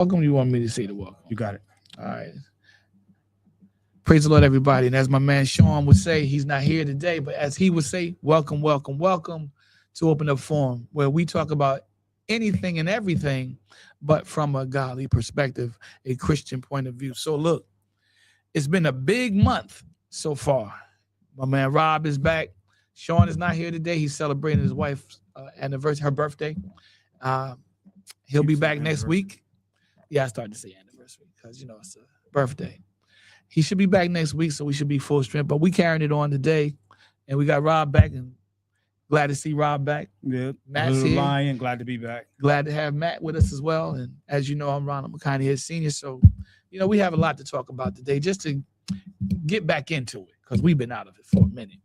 Welcome. You want me to say the welcome? You got it. All right. Praise the Lord, everybody. And as my man Sean would say, he's not here today, but as he would say, welcome, welcome, welcome to Open Up Forum, where we talk about anything and everything, but from a godly perspective, a Christian point of view. So look, it's been a big month so far. My man Rob is back. Sean is not here today. He's celebrating his wife's anniversary, her birthday. He'll be back next week. Yeah, I started to say anniversary because, it's a birthday. He should be back next week, so we should be full strength. But we carrying it on today, and we got Rob back, and glad to see Rob back. Yeah, Matt's here. Lion, glad to be back. Glad to have Matt with us as well. And as you know, I'm Ronald McConaughey here, senior. So, we have a lot to talk about today, just to get back into it, because we've been out of it for a minute.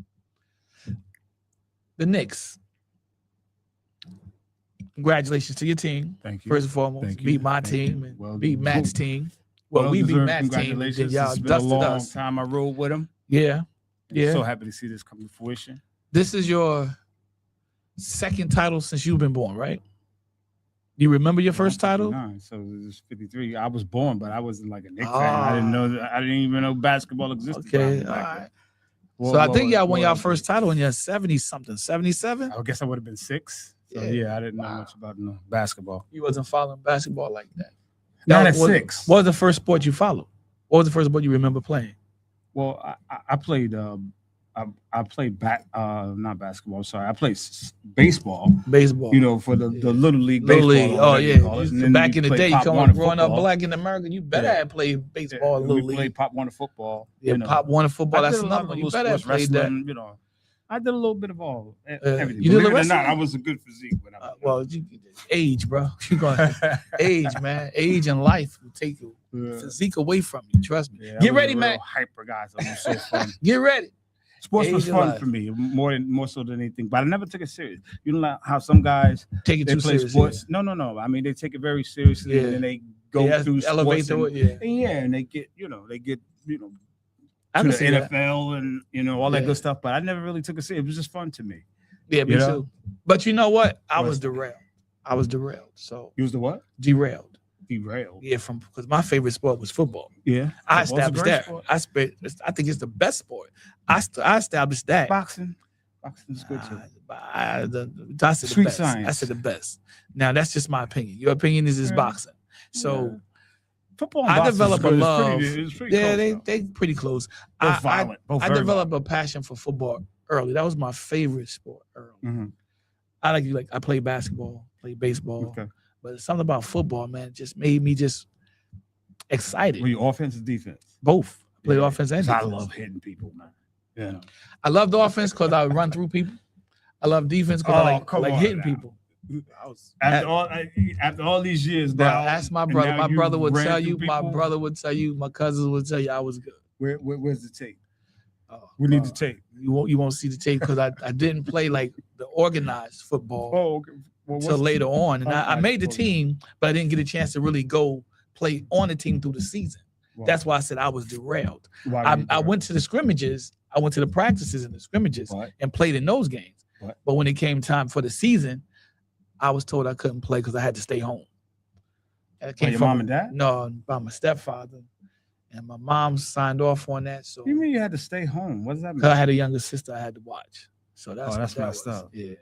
The Knicks. Congratulations to your team. Thank you. First and foremost, beat my team and beat Matt's team. Well, we beat Matt's team. Then y'all it's been dusted a long us. time I rode with him. Yeah. So happy to see this come to fruition. This is your second title since you've been born, right? You remember your first title? So it was 53. I was born, but I wasn't like a Knicks fan. I didn't even know basketball existed. Okay, all right. So I think y'all won y'all first title in your 70-something, 77? I guess I would have been 6. So I didn't know much about basketball. You wasn't following basketball like that? Not at 6. What was the first sport you followed? What was the first sport you remember playing? Well, I played I played not basketball. Sorry, I played baseball. Baseball. For the little league. Little baseball, league. Oh yeah. Back in the day, growing up black in America, you better have played baseball. Yeah, little we played Pop Warner football. Yeah, Pop Warner football. That's another one. You better have played that. I did a little bit of all. Everything. You did the rest? I was a good physique when I was age, bro. You going age, man. Age and life will take your physique away from you. Trust me. Yeah, Get ready, man. Hyper guy. So it was so fun. Get ready. Sports was fun for me, more so than anything. But I never took it serious. You know how some guys take it too play serious. Sports. No. I mean, they take it very seriously, and then they go through elevate sports through it. And they get to the NFL and all that good stuff. But I never really took it serious. It was just fun to me. Yeah, me too. But you know what? I was derailed. So you was the what? Derailed. Yeah, because my favorite sport was football. Yeah, I established that. I think it's the best sport. I established that. Boxing is good too. I said Sweet the best. science. I said the best. Now that's just my opinion. Your opinion is boxing. So football. And I developed a love. It's pretty close, they pretty close. Both violent. I developed a passion for football early. That was my favorite sport early. Mm-hmm. I played basketball, played baseball. Okay. But something about football, man, just made me just excited. Were you offense or defense? Both. I played offense and defense. I love hitting people, man. Yeah. I loved offense because I would run through people. I love defense because I like hitting people. After all these years, now ask my brother. My brother would tell you. My brother would tell you. My cousins would tell you I was good. Where's the tape? We need the tape. You won't see the tape because I didn't play like the organized football. Oh, okay. Until later on, and I made the team, but I didn't get a chance to really go play on the team through the season. Wow. That's why I said I was derailed. I went to the scrimmages, I went to the practices and the scrimmages and played in those games. But when it came time for the season, I was told I couldn't play because I had to stay home. And your mom and dad? No, by my stepfather. And my mom signed off on that. So you mean you had to stay home? What does that mean? Because I had a younger sister I had to watch. So that's messed up. Yeah.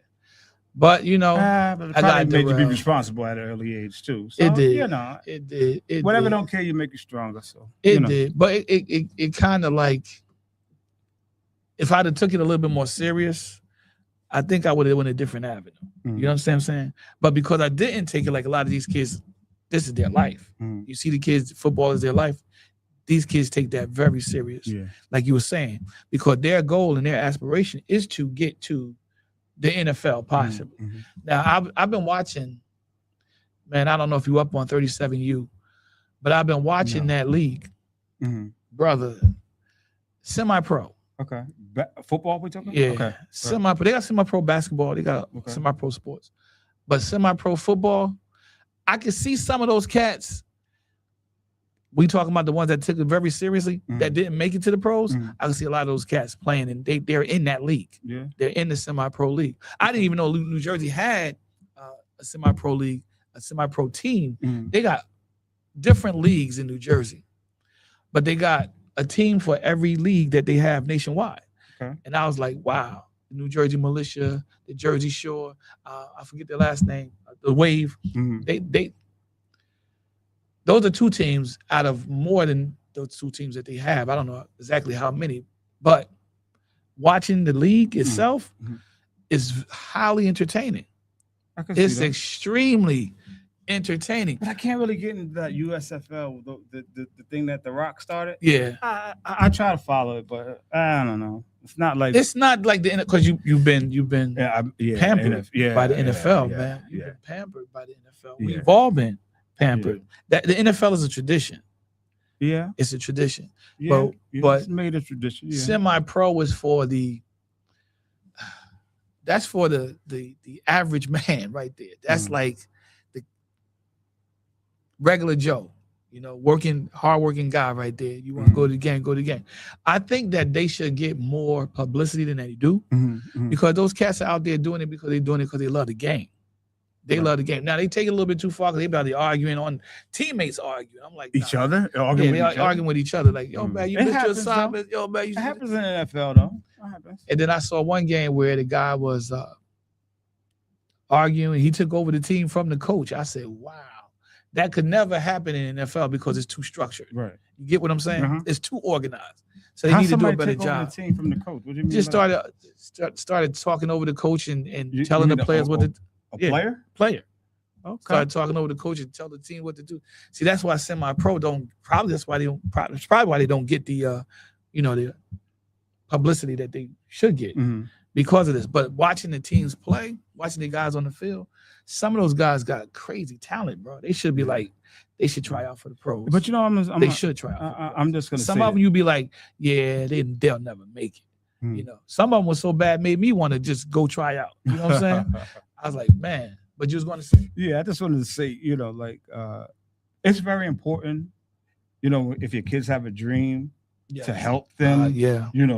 But but I made you be responsible at an early age too. So, it did. It did. Whatever don't kill you make you stronger. So it did. But it kind of like, if I'd have took it a little bit more serious, I think I would have went a different avenue. Mm-hmm. You know what I'm saying? But because I didn't take it like a lot of these kids, this is their life. Mm-hmm. You see the kids, football is their life. These kids take that very serious, like you were saying, because their goal and their aspiration is to get to the NFL, possibly. Mm-hmm. Now, I've been watching, man, I don't know if you up on 37U, but I've been watching that league, brother, semi-pro. Okay. Football we talking about? Yeah. Okay. Semi-pro. They got semi-pro basketball. They got semi-pro sports. But semi-pro football, I can see some of those cats. We talking about the ones that took it very seriously, that didn't make it to the pros. I can see a lot of those cats playing, and they're in that league. Yeah, they're in the semi-pro league. I didn't even know New Jersey had a semi-pro league, a semi-pro team. They got different leagues in New Jersey, but they got a team for every league that they have nationwide. Okay. And I was like, wow, the New Jersey Militia, the Jersey Shore, I forget their last name, the Wave. Mhm. They those are two teams out of more than those two teams that they have. I don't know exactly how many, but watching the league itself Mhm. is highly entertaining. I can see It's that. extremely entertaining. But I can't really get into that USFL, the thing that The Rock started. Yeah. I try to follow it, but I don't know. It's not like It's not like the because you've been pampered by the NFL, man. You've been pampered by the NFL. Yeah. We've all been pampered. That the NFL is a tradition. Yeah, It's a tradition. yeah, but it's made a tradition. Yeah. Semi-pro is for that's for the average man right there. That's like the regular Joe, hardworking guy right there. You want to go to the game, go to the game. I think that they should get more publicity than they do because those cats are out there doing it because they love the game. They love the game. Now they take it a little bit too far because they about to arguing on teammates arguing. I'm like each nah. other, arguing with each other. Like, yo, man, you missed your assignment. Yo, man, it happens in the NFL though. It happens. And then I saw one game where the guy was arguing. He took over the team from the coach. I said, wow, that could never happen in the NFL because it's too structured. Right. You get what I'm saying? Uh-huh. It's too organized. So they need to do a better job. The team from the coach. What do you mean? Just started talking over the coach and telling the players what to do. Player. Okay. Started talking over the coach and tell the team what to do. See, that's why semi-pro that's why they don't get the the publicity that they should get because of this. But watching the teams play, watching the guys on the field, some of those guys got crazy talent, bro. They should be they should try out for the pros. But they should try out. I'm just gonna some say of them you be like, yeah, they'll never make it. Some of them was so bad made me want to just go try out. You know what I'm saying? I was like, man. But you was going to say, yeah, I just wanted to say, it's very important, if your kids have a dream, to help them,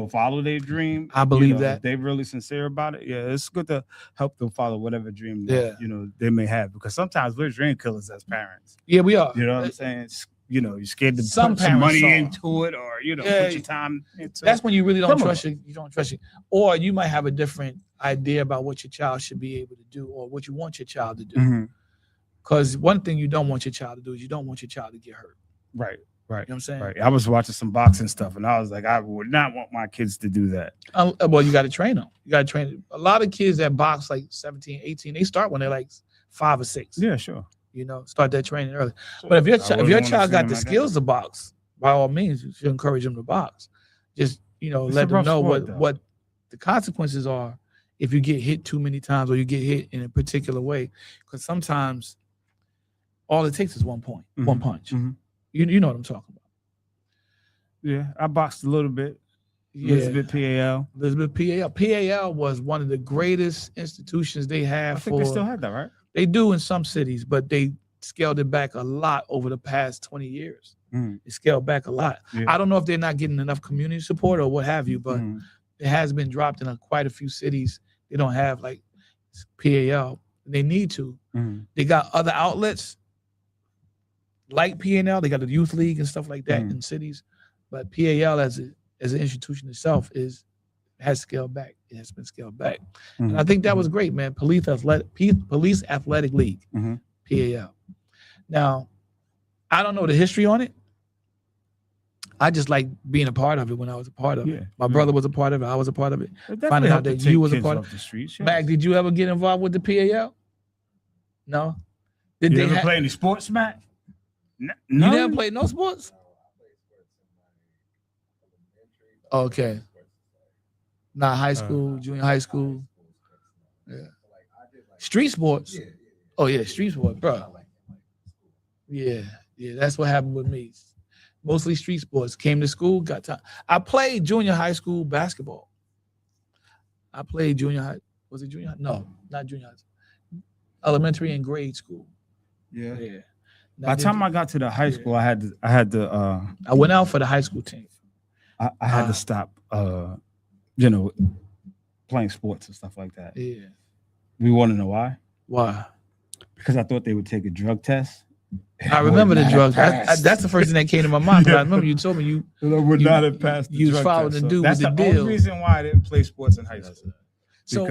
follow their dream. I believe that if they're really sincere about it. Yeah, it's good to help them follow whatever dream that, they may have, because sometimes we're dream killers as parents. Yeah, we are. You know what I'm saying? You're scared to some put some money into it, or put your time into it. That's when you really don't trust it. You don't trust it, or you might have a different idea about what your child should be able to do, or what you want your child to do. Because one thing you don't want your child to do is you don't want your child to get hurt. Right. You know what I'm saying? Right. I was watching some boxing stuff, and I was like, I would not want my kids to do that. Well, you got to train them. You got to train them. A lot of kids that box like 17, 18, they start when they're like 5 or 6. Yeah, sure. Start that training early. So but if your child got the skills to box, by all means, you should encourage them to box. Just let them know what the consequences are if you get hit too many times or you get hit in a particular way. Because sometimes all it takes is one punch. You know what I'm talking about. Yeah, I boxed a little bit. Elizabeth PAL. PAL was one of the greatest institutions they have. I think they still have that, right? They do in some cities, but they scaled it back a lot over the past 20 years. They scaled back a lot. Yeah. I don't know if they're not getting enough community support or what have you, but it has been dropped in quite a few cities. They don't have like PAL. They need to. They got other outlets like PNL. They got the youth league and stuff like that in cities, but PAL as an institution itself has scaled back. It has been scaled back, and I think that was great, man. Police Athletic League, PAL. Now, I don't know the history on it. I just like being a part of it when I was a part of it. My brother was a part of it. I was a part of it. Finding out that you was a part of it. Streets, Mac, did you ever get involved with the PAL? No. Did you ever play any sports, Mac? No. You never played no sports? Okay. Not high school, junior high school. Yeah. Street sports. Oh yeah, street sports, bro. Yeah, that's what happened with me. Mostly street sports. Came to school, got time. I played junior high school basketball. I played junior high. Was it junior high? No, not junior high. Elementary and grade school. Yeah. By the time I got to the high school, I had to. I went out for the high school team. I had to stop. Playing sports and stuff like that. Yeah. We want to know why? Why? Because I thought they would take a drug test I remember the drugs. That's the first thing that came to my mind. I remember you told me you would not have passed. You was following the dude with the deal. That's the only reason why I didn't play sports in high school.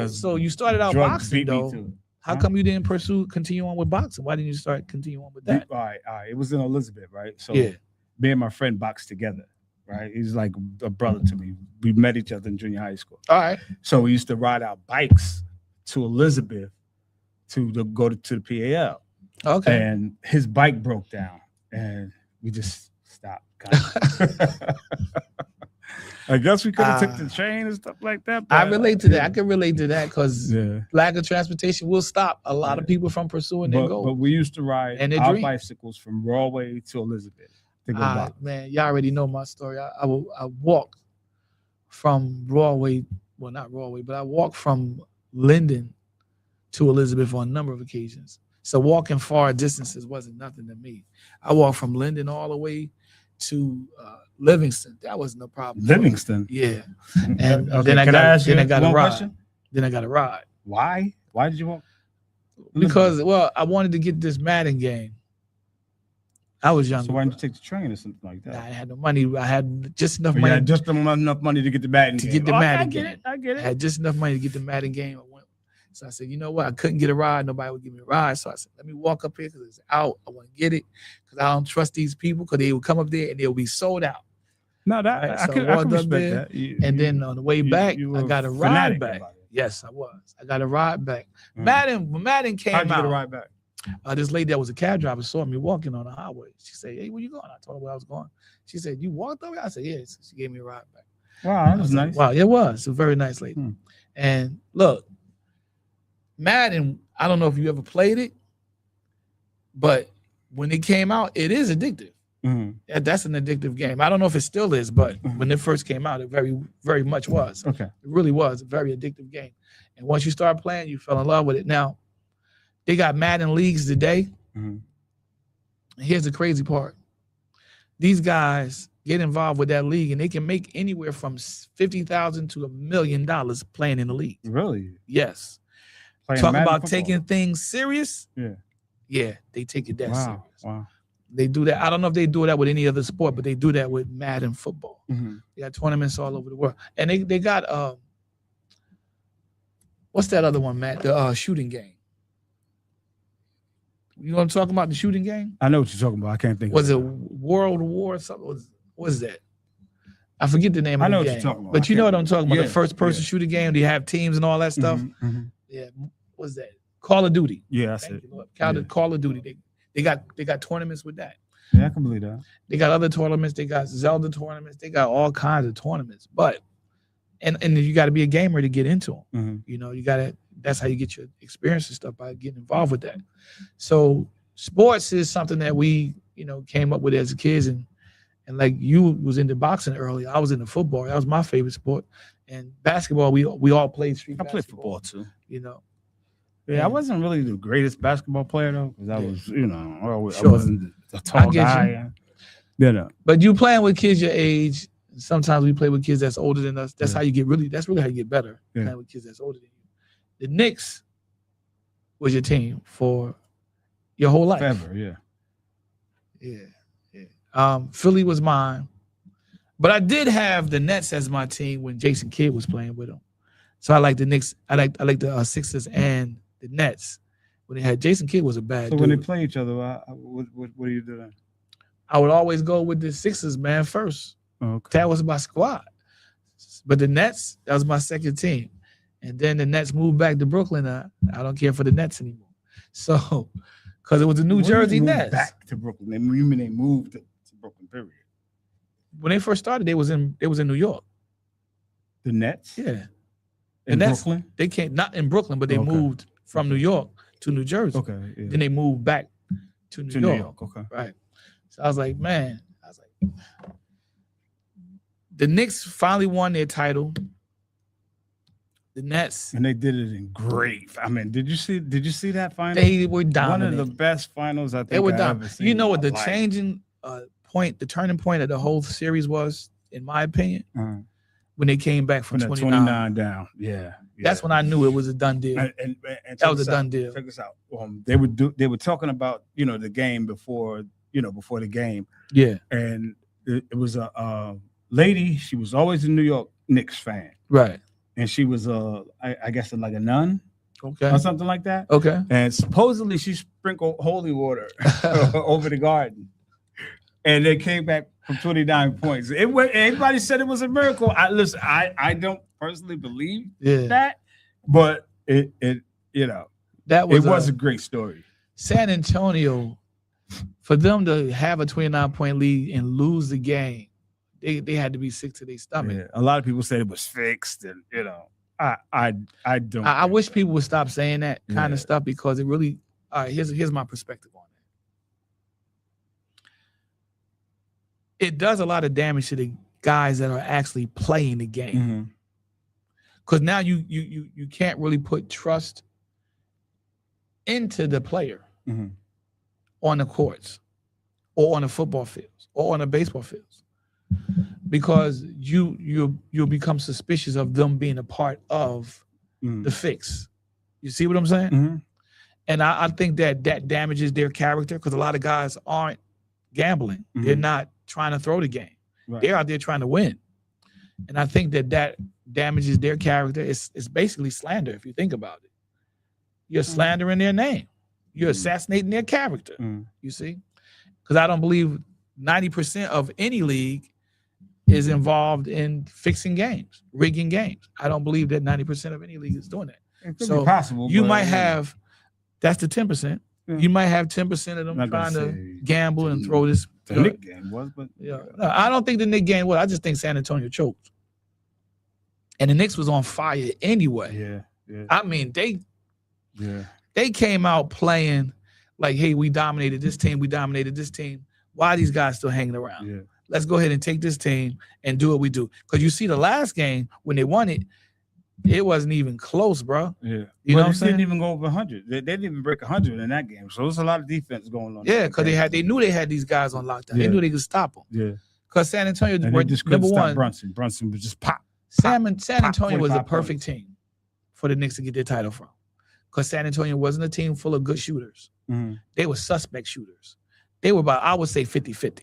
So you started out boxing though. How come you didn't continue on with boxing? Why didn't you continue on with that? All right. It was in Elizabeth, right? So me and my friend boxed together, right? He's like a brother to me. We met each other in junior high school. All right. So we used to ride our bikes to Elizabeth to go to the PAL. Okay. And his bike broke down, and we just stopped. I guess we could have took the train and stuff like that. I relate to that. I can relate to that because lack of transportation will stop a lot of people from pursuing their goal. But we used to ride our bicycles from Broadway to Elizabeth to go back. Man, y'all already know my story. I walked from Broadway, well, not Broadway, but I walked from Linden to Elizabeth on a number of occasions. So walking far distances wasn't nothing to me. I walked from Linden all the way to Livingston. That wasn't no problem. Livingston? Yeah. And then I got a ride. Question? Then I got a ride. Why? Why did you walk? Because, well, I wanted to get this Madden game. I was young. So why didn't you take the train or something like that? I had no money. I had just enough money. You had just enough money to get the Madden game. I get it. I had just enough money to get the Madden game. So I said, you know what? I couldn't get a ride. Nobody would give me a ride. So I said, let me walk up here because it's out. I want to get it because I don't trust these people because they will come up there and they'll be sold out. No, that right? I can respect that. And then on the way back, I got a ride back. Yes, I was. I got a ride back. When Madden came out. How'd you get a ride back? This lady that was a cab driver saw me walking on the highway. She said, hey, where you going? I told her where I was going. She said, you walked over? I said, yes. She gave me a ride back. Wow, that was nice. Wow, it was. A very nice lady. And look, Madden, I don't know if you ever played it, but when it came out, it is addictive. That's an addictive game. I don't know if it still is, but when it first came out, it very, very much was. Okay. It really was a very addictive game. And once you start playing, you fell in love with it. Now, they got Madden leagues today. Here's the crazy part. These guys get involved with that league, and they can make anywhere from $50,000 to $1 million playing in the league. Really? Yes. Talk about taking things serious. Yeah, they take it that serious. Wow. They do that. I don't know if they do that with any other sport, but they do that with Madden football. They got tournaments all over the world, and they got what's that other one, Matt? The shooting game. You know what I'm talking about? The shooting game. I know what you're talking about. I can't think. Was it World War something? What is that? I forget the name of the game. I know what you're talking about. But you know what I'm talking about? The first person shooting game. They have teams and all that stuff. Yeah, what's that? Call of Duty. Yeah, that's it. Call of Duty. They got tournaments with that. Yeah, I can believe that. They got other tournaments. They got Zelda tournaments. They got all kinds of tournaments. But and you got to be a gamer to get into them. You know, that's how you get your experience and stuff, by getting involved with that. So sports is something that we, came up with as kids, and like you was into boxing early. I was into football. That was my favorite sport. And basketball, we all played street basketball. I played football too. Yeah, I wasn't really the greatest basketball player though, because I was, I wasn't a tall guy. But you playing with kids your age. Sometimes we play with kids that's older than us. That's how you get that's really how you get better. Playing with kids that's older than you. The Knicks was your team for your whole life. Forever, yeah. Philly was mine. But I did have the Nets as my team when Jason Kidd was playing with them. So I like the Knicks. I like the Sixers and the Nets. When they had Jason Kidd was a bad dude. So when they play each other, what do you do then? I would always go with the Sixers, man, first. Okay. That was my squad. But the Nets, that was my second team. And then the Nets moved back to Brooklyn. I don't care for the Nets anymore. So, because it was the New Jersey Nets. Back to Brooklyn. They moved to Brooklyn, period. When they first started, they was in New York. The Nets? Yeah. In Brooklyn? They came, not in Brooklyn, but they moved from New York to New Jersey. Okay. Yeah. Then they moved back to New York. Okay. Right. So I was like, the Knicks finally won their title. The Nets, and they did it in great. I mean, did you see that final? They were dominant. One of the best finals I think they were dominant. You know what the changing point, the turning point of the whole series was, in my opinion, when they came back from 29 down. Yeah. That's when I knew it was a done deal. And that was a done deal. Check this out. They were talking about, the game before the game. Yeah. And it was a lady. She was always a New York Knicks fan. Right. And she was I guess like a nun. Okay. Or something like that. Okay. And supposedly she sprinkled holy water over the garden. And they came back from 29 points. Everybody said it was a miracle. I don't personally believe that, but it was a great story. San Antonio, for them to have a 29-point lead and lose the game, they had to be sick to their stomach. Yeah. A lot of people said it was fixed, and I don't. I wish people would stop saying that kind of stuff, because it really. All right, here's my perspective on it. It does a lot of damage to the guys that are actually playing the game, because now you can't really put trust into the player on the courts or on the football fields or on the baseball fields, because you'll become suspicious of them being a part of the fix. You see what I'm saying? And I think that damages their character, because a lot of guys aren't gambling. They're not trying to throw the game. Right. They're out there trying to win. And I think that damages their character. It's basically slander, if you think about it. You're slandering their name. You're assassinating their character. You see? Because I don't believe 90% of any league is involved in fixing games, rigging games. I don't believe that 90% of any league is doing that. It could be possible. You might have, that's the 10%. You might have 10% of them trying to gamble and throw this. The Knicks game was, but no, I don't think the Knicks game was. I just think San Antonio choked. And the Knicks was on fire anyway. Yeah. I mean, they came out playing like, hey, we dominated this team. Why are these guys still hanging around? Yeah. Let's go ahead and take this team and do what we do. Because you see the last game, when they won it, it wasn't even close, bro. Yeah. You know what I'm saying? They didn't even go over 100. They didn't even break 100 in that game. So there's a lot of defense going on. Yeah, because they knew they had these guys on lockdown. They knew they could stop them. Yeah. Because San Antonio were just number one. Brunson was just pop. San Antonio was a perfect team for the Knicks to get their title from. Because San Antonio wasn't a team full of good shooters. They were suspect shooters. They were about, I would say, 50-50.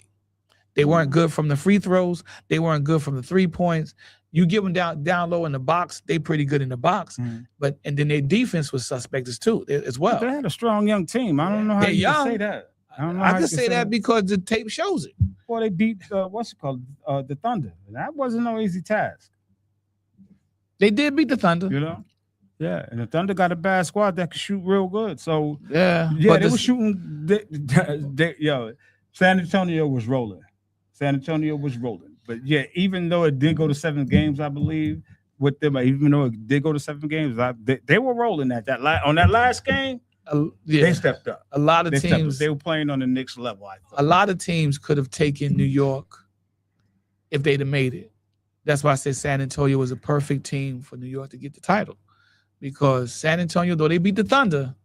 They weren't good from the free throws. They weren't good from the 3 points. You give them down low in the box, they pretty good in the box. And then their defense was suspect too, as well. But they had a strong young team. I don't know how you can say that. I can say that because the tape shows it. Well, they beat the Thunder. That wasn't no easy task. They did beat the Thunder. Yeah, and the Thunder got a bad squad that could shoot real good. So yeah, they were shooting. San Antonio was rolling. But yeah, even though it did go to 7 games, I believe with them, even though it did go to 7 games, they were rolling on that last game. They stepped up. A lot of teams, they were playing on the Knicks level. I thought. A lot of teams could have taken New York if they'd have made it. That's why I said San Antonio was a perfect team for New York to get the title, because San Antonio, though they beat the Thunder,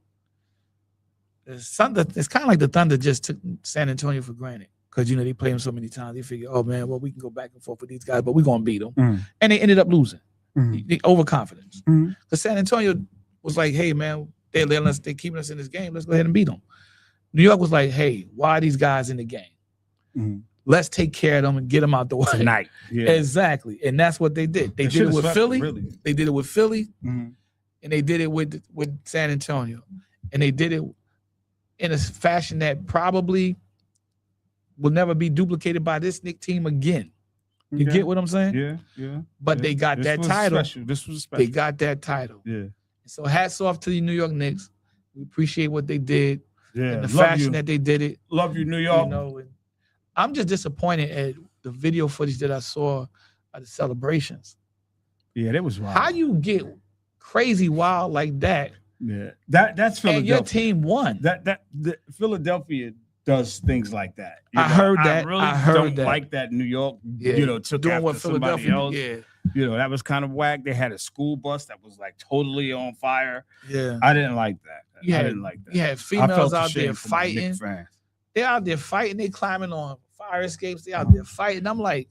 it's kind of like the Thunder just took San Antonio for granted. Because, they play them so many times. They figure, oh, man, well, we can go back and forth with these guys, but we're going to beat them. And they ended up losing. The overconfidence. Because San Antonio was like, hey, man, they're keeping us in this game. Let's go ahead and beat them. New York was like, hey, why are these guys in the game? Let's take care of them and get them out the way. Tonight. Yeah. Exactly. And that's what they did. They did it with Philly. Really. They did it with Philly. And they did it with San Antonio. And they did it in a fashion that probably will never be duplicated by this Knicks team again. You get what I'm saying? Yeah. But they got that title. This was special. They got that title. Yeah. So hats off to the New York Knicks. We appreciate what they did. Yeah. And the fashion that they did it. Love you, New York. And I'm just disappointed at the video footage that I saw of the celebrations. Yeah, that was wild. How you get crazy wild like that? Yeah. That's Philadelphia. And your team won. The Philadelphia does things like that. I heard that. I really don't like that New York, took doing after what somebody else. Yeah. That was kind of whack. They had a school bus that was like totally on fire. Yeah. I didn't like that. I didn't like that. Yeah, females out there fighting. They're out there fighting. They climbing on fire escapes. They're out there fighting. I'm like,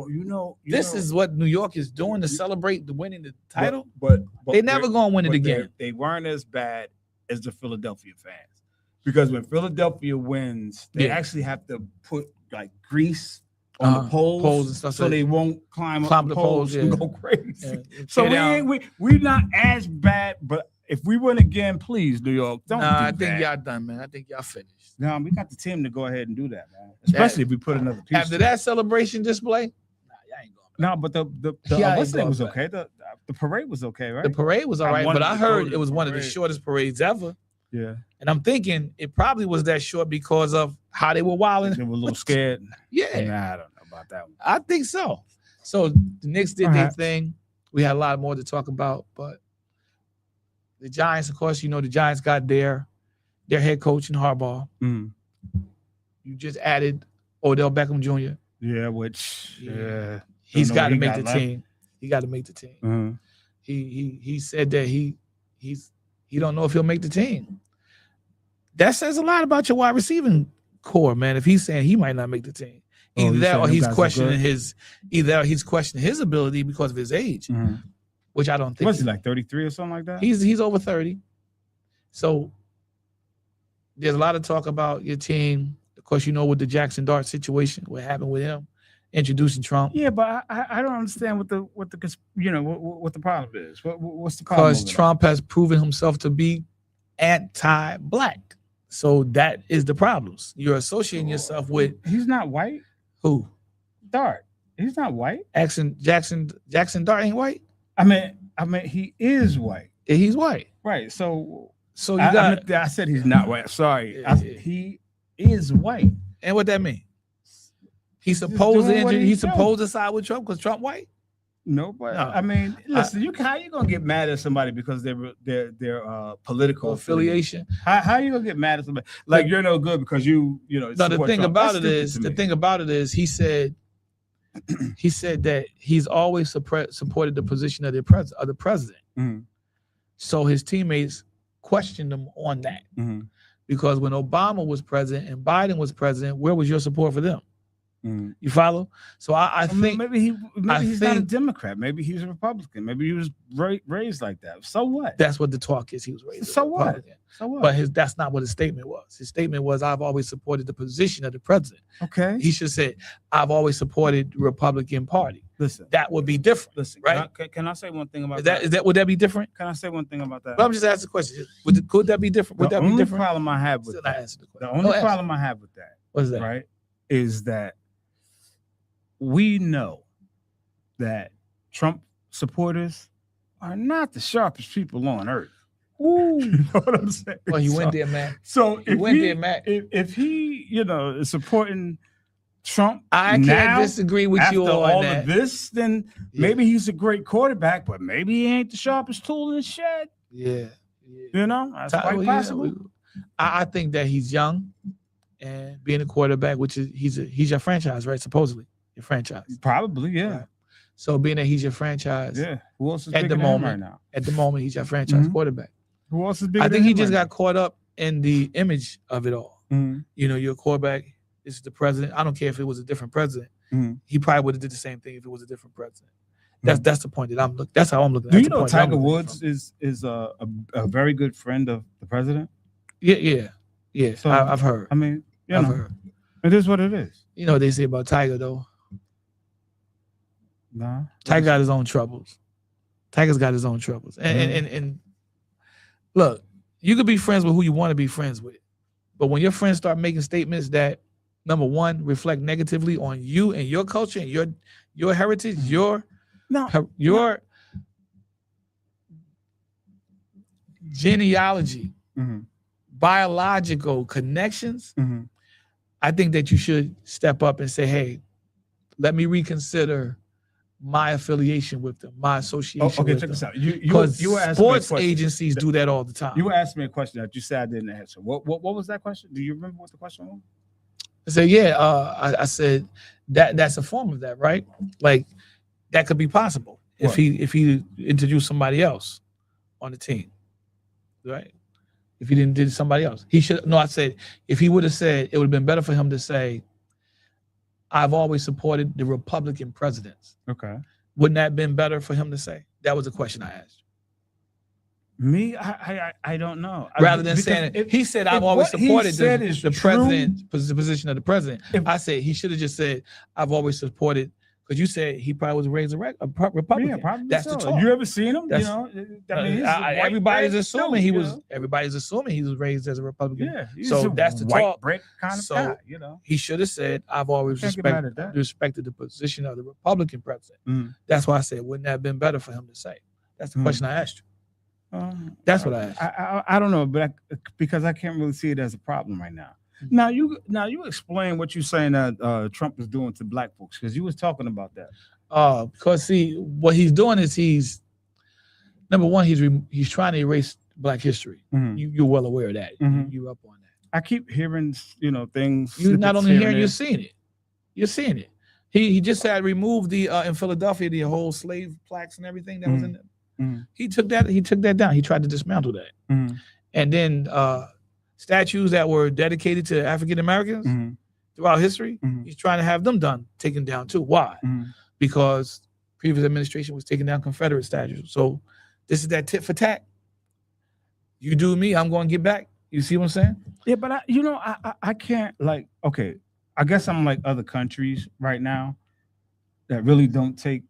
Well, This is what New York is doing to celebrate the winning the title. but They never gonna win it but again. They weren't as bad as the Philadelphia fans, because when Philadelphia wins, they Yeah. actually have to put like grease on the poles and stuff, so they won't climb up the poles and yeah. go crazy. Yeah, So tear down. we're not as bad, but if we win again, please, New York, don't Nah, do I think that. y'all done, man. I think y'all finished. No, we got the team to go ahead and do that, man. Especially if we put another piece. After that celebration display, nah, y'all ain't going. No, but the Yeah, what's ain't name going was back. okay. The parade was okay, right? The parade was all I right, wanted but I to go heard to it was the one of the parade. shortest parades ever. Yeah, And I'm thinking it probably was that short because of how they were wilding. they were a little scared. Yeah, Nah, I don't know about that one. I think so. So the Knicks did their Perhaps. thing. We had a lot more to talk about, but the Giants, of course, the Giants got their head coach in Harbaugh. Mm. You just added Odell Beckham Jr. Yeah, which yeah, He's know got what to he make got the left. team. He got to make the team. Mhm. He said that he don't know if he'll make the team. That says a lot about your wide receiving core, man. If he's saying he might not make the team, Oh, either he's that saying or them he's guys are questioning good? he's questioning his ability because of his age, Mhm. which I don't think. What's he like 33 or something like that? He's over 30. So there's a lot of talk about your team. Of course, with the Jackson Dart situation, what happened with him, introducing Trump. Yeah, but I don't understand what the what the problem is. What's the problem? Because over Trump has proven himself to be anti-black. So that is the problems. You're associating yourself with there? He's not white. who? Dart. He's not white. Jackson Dart ain't white. I mean, he is white. Yeah, he's white. Right. So So you got I said he's not white. Sorry. Yeah. He is white. and what that mean? He's Just supposed to doing what he's he's doing. supposed to side with Trump because Trump white. No, but No. I mean, listen. How you gonna get mad at somebody because they're political affiliation? Affiliation. How you gonna get mad at somebody like you're no good because you know? No, the support thing Trump? about That's it stupid is to the me. thing about it is he said that he's always supported the position of the president. Mhm. So his teammates questioned him on that Mhm. because when Obama was president and Biden was president, where was your support for them? Mhm. You follow? So I I mean, think maybe he's not a think- Democrat. Maybe he's a Republican. Maybe he was raised like that. So what? that's what the talk is. He was raised as a So what? Republican. So what? But that's not what his statement was. His statement was, I've always supported the position of the president. okay. He should say, I've always supported the Republican Party. Listen. That would be different. Listen. right? Can I say one thing about Would that be different? Can I say one thing about that? But I'm just asking the question. Could that be different? Would the that be only different? problem I have with Still not that, answering the the question. only Answer. problem I have with that, What is that? right, is that we know that Trump supporters are not the sharpest people on earth. Ooh. You know what I'm saying? Well, you So- went there, man. So You went there, Matt. if he, is supporting Trump, I can't now, disagree with after you on all that. of this, then Yeah. maybe he's a great quarterback, but maybe he ain't the sharpest tool in the shed. Yeah. That's Well, quite yeah, possible. I think that he's young and being a quarterback, which is he's your franchise, right? Supposedly your franchise. Probably, yeah, Right. So being that he's your franchise, yeah. Who else is At bigger the than him moment. right now? at the moment he's your franchise Mhm. quarterback. Who else is bigger? I than think he him just right got caught up in the image of it all. now? Mhm. You're a quarterback. This is the president. I don't care if it was a different president. Mhm. He probably would have did the same thing if it was a different president. That's the point that I'm looking. That's how I'm looking. Do That's you the know point that I'm Tiger looking Woods from. is a very good friend of the president? Yeah. So, I've heard. I mean, I've heard. it is what it is. You know what they say about Tiger though. Nah, Tiger got his own troubles. Tiger's got his own troubles. And look, you could be friends with who you want to be friends with. But when your friends start making statements that, number one, reflect negatively on you and your culture and your heritage, your genealogy, Mhm. biological connections, Mhm. I think that you should step up and say, hey, let me reconsider my affiliation with them, my association Okay, with check them. this out. You Because were asking me a sports question. agencies do that all the time. You were asking me a question that you said I didn't answer. What was that question? Do you remember what the question was? I said, yeah, I said that's a form of that, right? Like that could be possible if What? he introduced somebody else on the team, right? If he didn't do somebody else, he should. No, I said if he would have said, it would have been better for him to say, I've always supported the Republican presidents. Okay. Wouldn't that have been better for him to say? That was a question I asked. Me, I don't know. Rather than Because saying if- he said, if I've always what he supported said is the true- president, the position of the president. If- I said he should have just said, I've always supported, because you said he probably was raised a Republican. Yeah, probably That's so. the talk. You ever seen him? That's- He's a white everybody's bread assuming dude, he you was. know? Everybody's assuming he was raised as a Republican. Yeah, he's So a that's the white talk. bread kind of So- guy, you know. He should have said, I've always Can't get mad at that. respected the position of the Republican president. Mm. That's why I said, wouldn't that have been better for him to say? That's the Mm. question I asked you. That's what I asked. I don't know, but because I can't really see it as a problem right now. Mhm. Now you explain what you're saying that Trump is doing to black folks, because you was talking about that. Because see, what he's doing is he's number one, he's trying to erase Black history. Mhm. You're well aware of that. Mhm. You're up on that. I keep hearing, things. You're not snippets only here hearing, and you're there. seeing it. You're seeing it. He just had removed the in Philadelphia the whole slave plaques and everything that was in there. Mhm. He took that down. He tried to dismantle that. Mhm. And then statues that were dedicated to African Americans Mhm. throughout history, Mhm. he's trying to have them taken down too. Why? Mhm. Because previous administration was taking down Confederate statues. So this is that tit for tat. You do me, I'm going to get back. You see what I'm saying? Yeah, but I can't, like, okay, I guess I'm like other countries right now that really don't take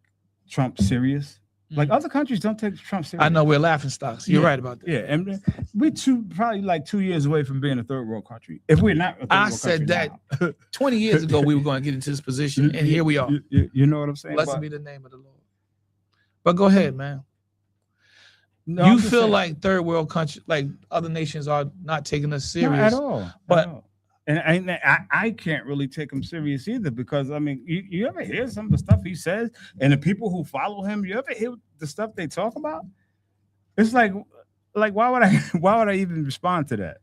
Trump serious. Like Mhm. other countries don't take Trump serious. I know we're laughing stocks. You're Yeah. right about that. Yeah, and we probably like 2 years away from being a third world country. If we're not, a third I world said country that now. 20 years ago we were going to get into this position, and here we are. You know what I'm saying? Blessed But- be the name of the Lord. But go ahead, man. No, You I'm just feel saying- like third world country, like other nations are not taking us Not serious. at all. But- at all. And I can't really take him serious either, because I mean, you ever hear some of the stuff he says, and the people who follow him, you ever hear the stuff they talk about? It's like why would I even respond to that?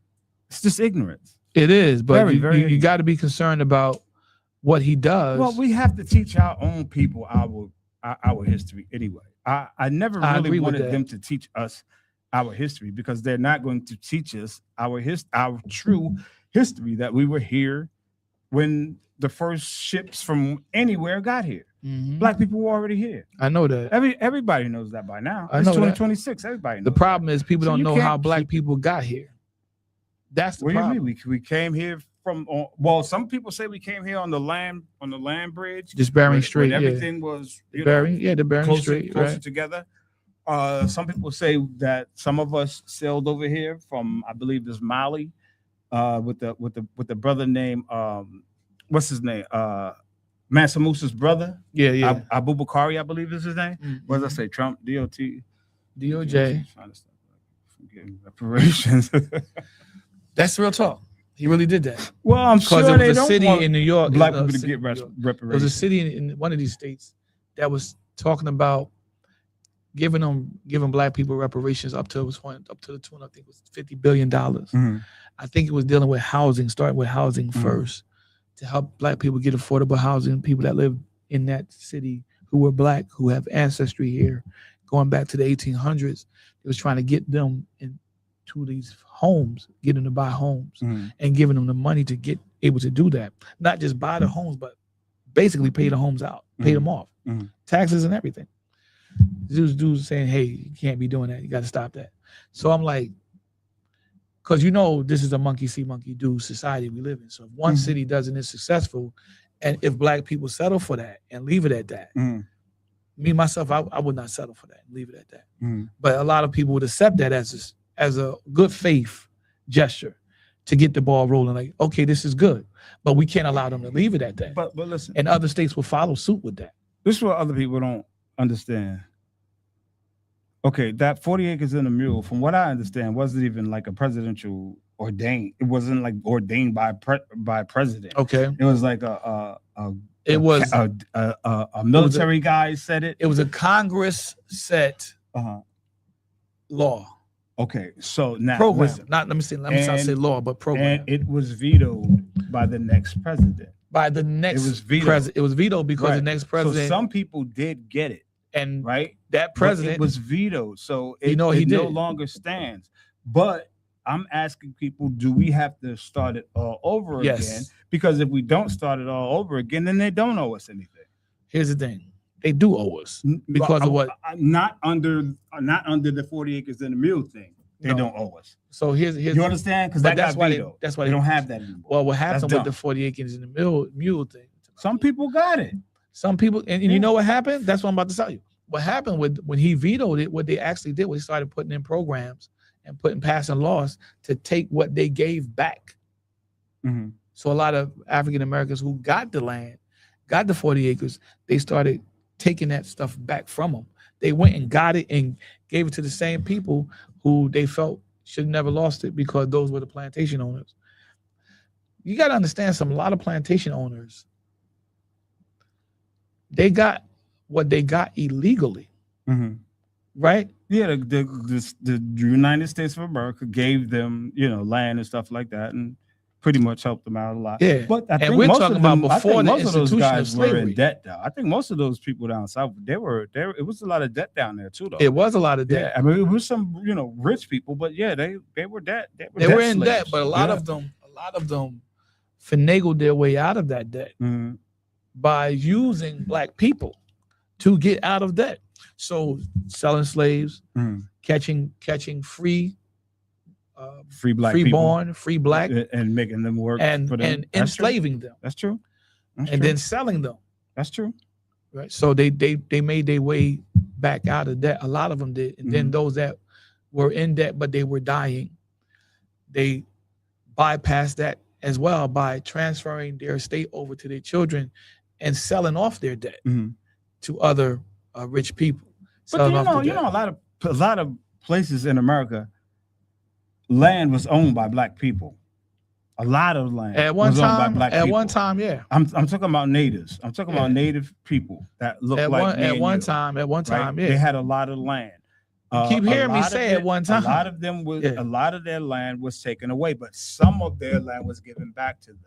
It's just ignorance. It is, but Very, very you got to be concerned about what he does. Well, we have to teach our own people our history anyway. I never I agree really with wanted that. them to teach us our history, because they're not going to teach us our true history, that we were here when the first ships from anywhere got here. Mhm. Black people were already here. I know that. Everybody knows that by now. I It's know that. 2026. Everybody knows. The problem is people So don't you know how can't black keep- people got here. That's the What do you problem. mean? We came here from well, some people say we came here on the land bridge. Just Bering when Strait, yeah. everything was The Bering, yeah, the Bering closer, Strait, closer right? together. Some people say that some of us sailed over here from, I believe, this Mali, with the brother named what's his name? Mansa Musa's brother, Yeah, yeah. Abu Bakari, I believe is his name. Mhm. What does I say? Trump, DOT, DOJ. Trying to stop getting reparations. That's real talk. He really did that. Well, I'm Because sure it they was a don't city want in New York. black it was people a to city get in New York. It was a reparations. city in one of these states that was talking about giving black people reparations up to the tune, I think it was $50 billion. Mhm. I think it was dealing with housing, starting with housing Mhm. first, to help black people get affordable housing, people that live in that city who were black, who have ancestry here, going back to the 1800s. It was trying to get them into these homes, get them to buy homes, Mhm. and giving them the money to get able to do that. Not just buy the homes, but basically pay the homes out, pay them off, Mhm. taxes and everything. Dudes saying, hey, you can't be doing that. You got to stop that. So I'm like, because this is a monkey see, monkey do society we live in. So if one Mhm. city does it, it's successful. And if black people settle for that and leave it at that, Mhm. me, myself, I would not settle for that and leave it at that. Mhm. But a lot of people would accept that as a good faith gesture to get the ball rolling. Like, okay, this is good, but we can't allow them to leave it at that. But listen, And other states will follow suit with that. this is what other people don't understand. Okay, that 40 acres in a mule, from what I understand, wasn't even like a presidential ordained. It wasn't like ordained by president. Okay, It was like a it was military guy said it. a Congress set Uh-huh. law Okay, so now program. listen, Let me not say law, but program and it was vetoed by the next president. by the next was vetoed. president. It was vetoed because the Right. next So president some people did get it, and right? that But president it was vetoed, so it, You know what he it no did? longer stands. But I'm asking people, do we have to start it all over again? Yes. Because if we don't start it all over again, then they don't owe us anything. Here's the thing: they do owe us because of what? Not under the 40 acres and a mule thing. They No. don't owe us. So here's You understand? Because but that's why that's why they don't have that anymore. Well, what happened with dumb. the 40 acres and the mule thing? Some people got it. Some people, and you know what happened? That's what I'm about to tell you. What happened with when he vetoed it? What they actually did was they started putting in programs and passing laws to take what they gave back. Mhm. So a lot of African Americans who got the land, got the 40 acres, they started taking that stuff back from them. They went and got it and gave it to the same people who they felt should have never lost it because those were the plantation owners. You got to understand a lot of plantation owners, they got what they got illegally, Mhm. right? Yeah, the United States of America gave them, land and stuff like that, and pretty much helped them out a lot. Yeah. But I And think we're most talking of them, about I think before the most of those institution of guys were in slavery. debt. Though I think most of those people down south, they were there. It was a lot of debt down there too, though. It was a lot of Yeah, debt. I mean, it was some rich people, but yeah, they were debt. They were in debt, slaves. but a lot of them finagled their way out of that debt Mhm. by using black people to get out of debt. So selling slaves, Mhm. catching free, free black free people, born, free black, and making them work and for them. and That's true. enslaving them, That's true. That's and true. then selling them. That's true. Right. So they made their way back out of debt. A lot of them did, and then those that were in debt but they were dying, they bypassed that as well by transferring their estate over to their children and selling off their debt Mhm. to other rich people. But Selling you off know, the debt. a lot of places in America, land was owned by black people. A lot of land At one was owned by time, black at people. one time, yeah. I'm talking about natives. I'm talking about native people that look At like one me at and one you, time, at one right? time, yeah. They had a lot of land. Keep A hearing me lot of say it- at one time. A lot of them was Yeah. a lot of their land was taken away, but some of their land was given back to them.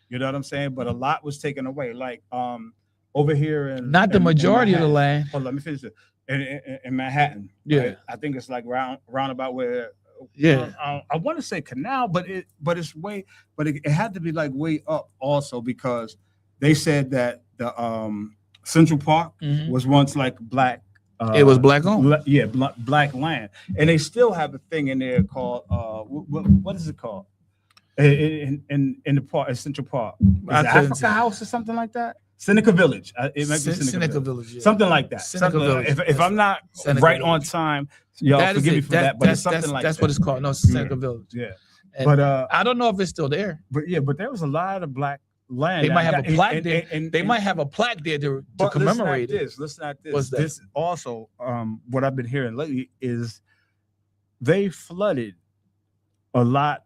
You know what I'm saying? But a lot was taken away. Like over here in Not the in majority of the Manhattan. land. Hold on, let me finish it. In Manhattan, Yeah. right? I think it's like roundabout where. Yeah. I want to say canal, but it had to be like way up also because they said that the Central Park Mhm. was once like black. It was black owned. Black land, and they still have a thing in there called what is it called? In the park, in Central Park, is it I couldn't Africa say. House or something like that? Seneca Village. It might be Seneca Village. Yeah. something like that. Seneca Something- Village. If I'm not Seneca right on Village. time, y'all That is forgive me it. for that, but it's something that's, like that's that. what it's called. No, it's Seneca Village. Yeah, And but I don't know if it's still there. but there was a lot of black land. They might have a And- plaque and- there. and- They and- might have a plaque there to but commemorate it. Listen at this. What's that? This also, what I've been hearing lately is they flooded a lot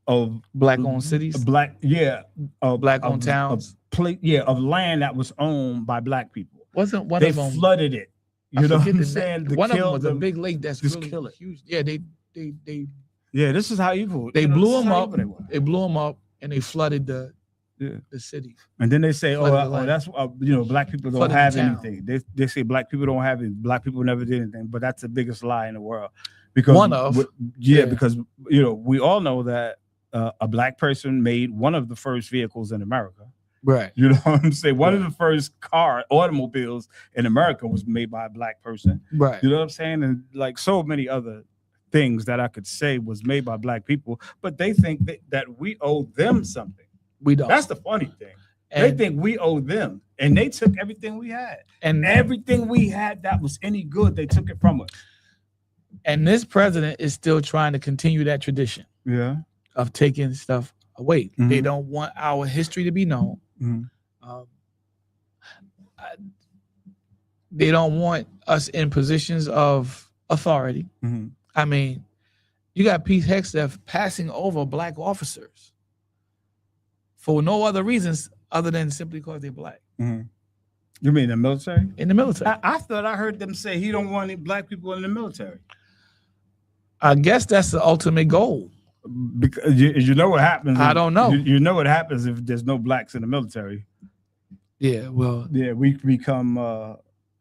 of Black-owned cities, black-owned towns. Of land that was owned by black people. Wasn't one They of them? flooded it. I You know what forget I'm the saying? name. To One of them kill was a them. big lake that's Just really kill it. huge. Yeah, they Yeah, this is how evil. They you know, blew this is them how up. evil they were. They blew them up and they flooded the Yeah. city. And then they say, Flooded the land. that's black people don't Flooded the have town. anything. They say black people don't have it. Black people never did anything, but that's the biggest lie in the world. Because One of. Yeah. because we all know that a black person made one of the first vehicles in America. Right. You know what I'm saying? One of the first automobiles in America was made by a black person. Right. You know what I'm saying? And like so many other things that I could say was made by black people, but they think that we owe them something. We don't. That's the funny thing. And, They think we owe them, and they took everything we had. and Everything we had that was any good, they took it from us. and this president is still trying to continue that tradition Yeah. of taking stuff away. They Mhm. don't want our history to be known. Mhm. They don't want us in positions of authority. Mhm. I mean, you got Pete Hegseth passing over black officers for no other reasons other than simply because they're black Mhm. You mean the military? in the military. I thought I heard them say he don't want any black people in the military. I guess that's the ultimate goal. Because you know what happens. I don't know. You know what happens if there's no blacks in the military. Yeah, well, Yeah, we become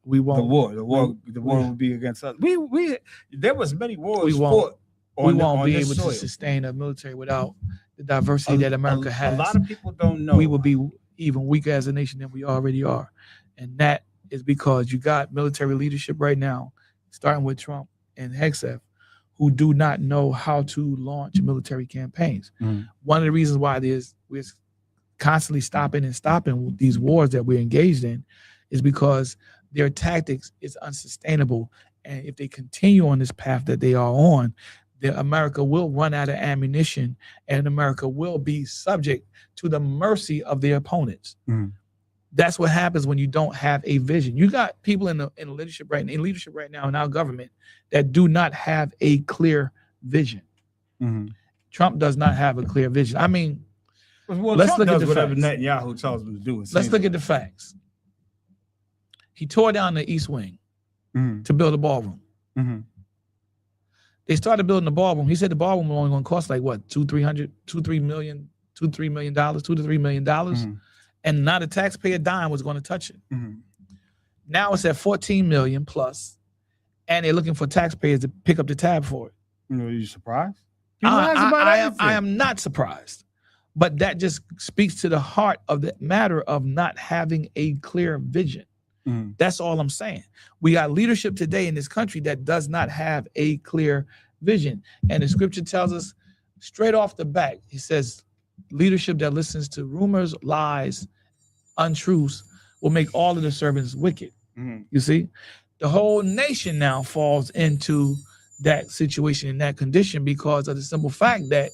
we the won't. war. The war will be against us. We there was many wars We won't. fought we on won't be this able soil. to sustain a military without the diversity that America has. A lot of people don't know. We will be even weaker as a nation than we already are. And that is because you got military leadership right now, starting with Trump and Hegseth, who do not know how to launch military campaigns. Mhm. One of the reasons why we're constantly stopping these wars that we're engaged in is because their tactics is unsustainable. And if they continue on this path that they are on, America will run out of ammunition, and America will be subject to the mercy of their opponents. Mhm. That's what happens when you don't have a vision. You got people in leadership right now in our government that do not have a clear vision. Mhm. Trump does not have a clear vision. I mean, Well, let's Trump look at does the whatever facts. Netanyahu tells him to do. Let's look at the facts. He tore down the East Wing to build a ballroom. Mm-hmm. They started building the ballroom. He said the ballroom was only going to cost like what, $2 to $3 million, Mm-hmm. and not a taxpayer dime was going to touch it. Mm-hmm. Now it's at 14 million plus, and they're looking for taxpayers to pick up the tab for it. Are you surprised? People ask about everything. I am not surprised, but that just speaks to the heart of the matter of not having a clear vision. Mm-hmm. That's all I'm saying. We got leadership today in this country that does not have a clear vision. And the scripture tells us straight off the bat, he says, leadership that listens to rumors, lies, untruths will make all of the servants wicked. Mm-hmm. You see, the whole nation now falls into that situation, in that condition, because of the simple fact that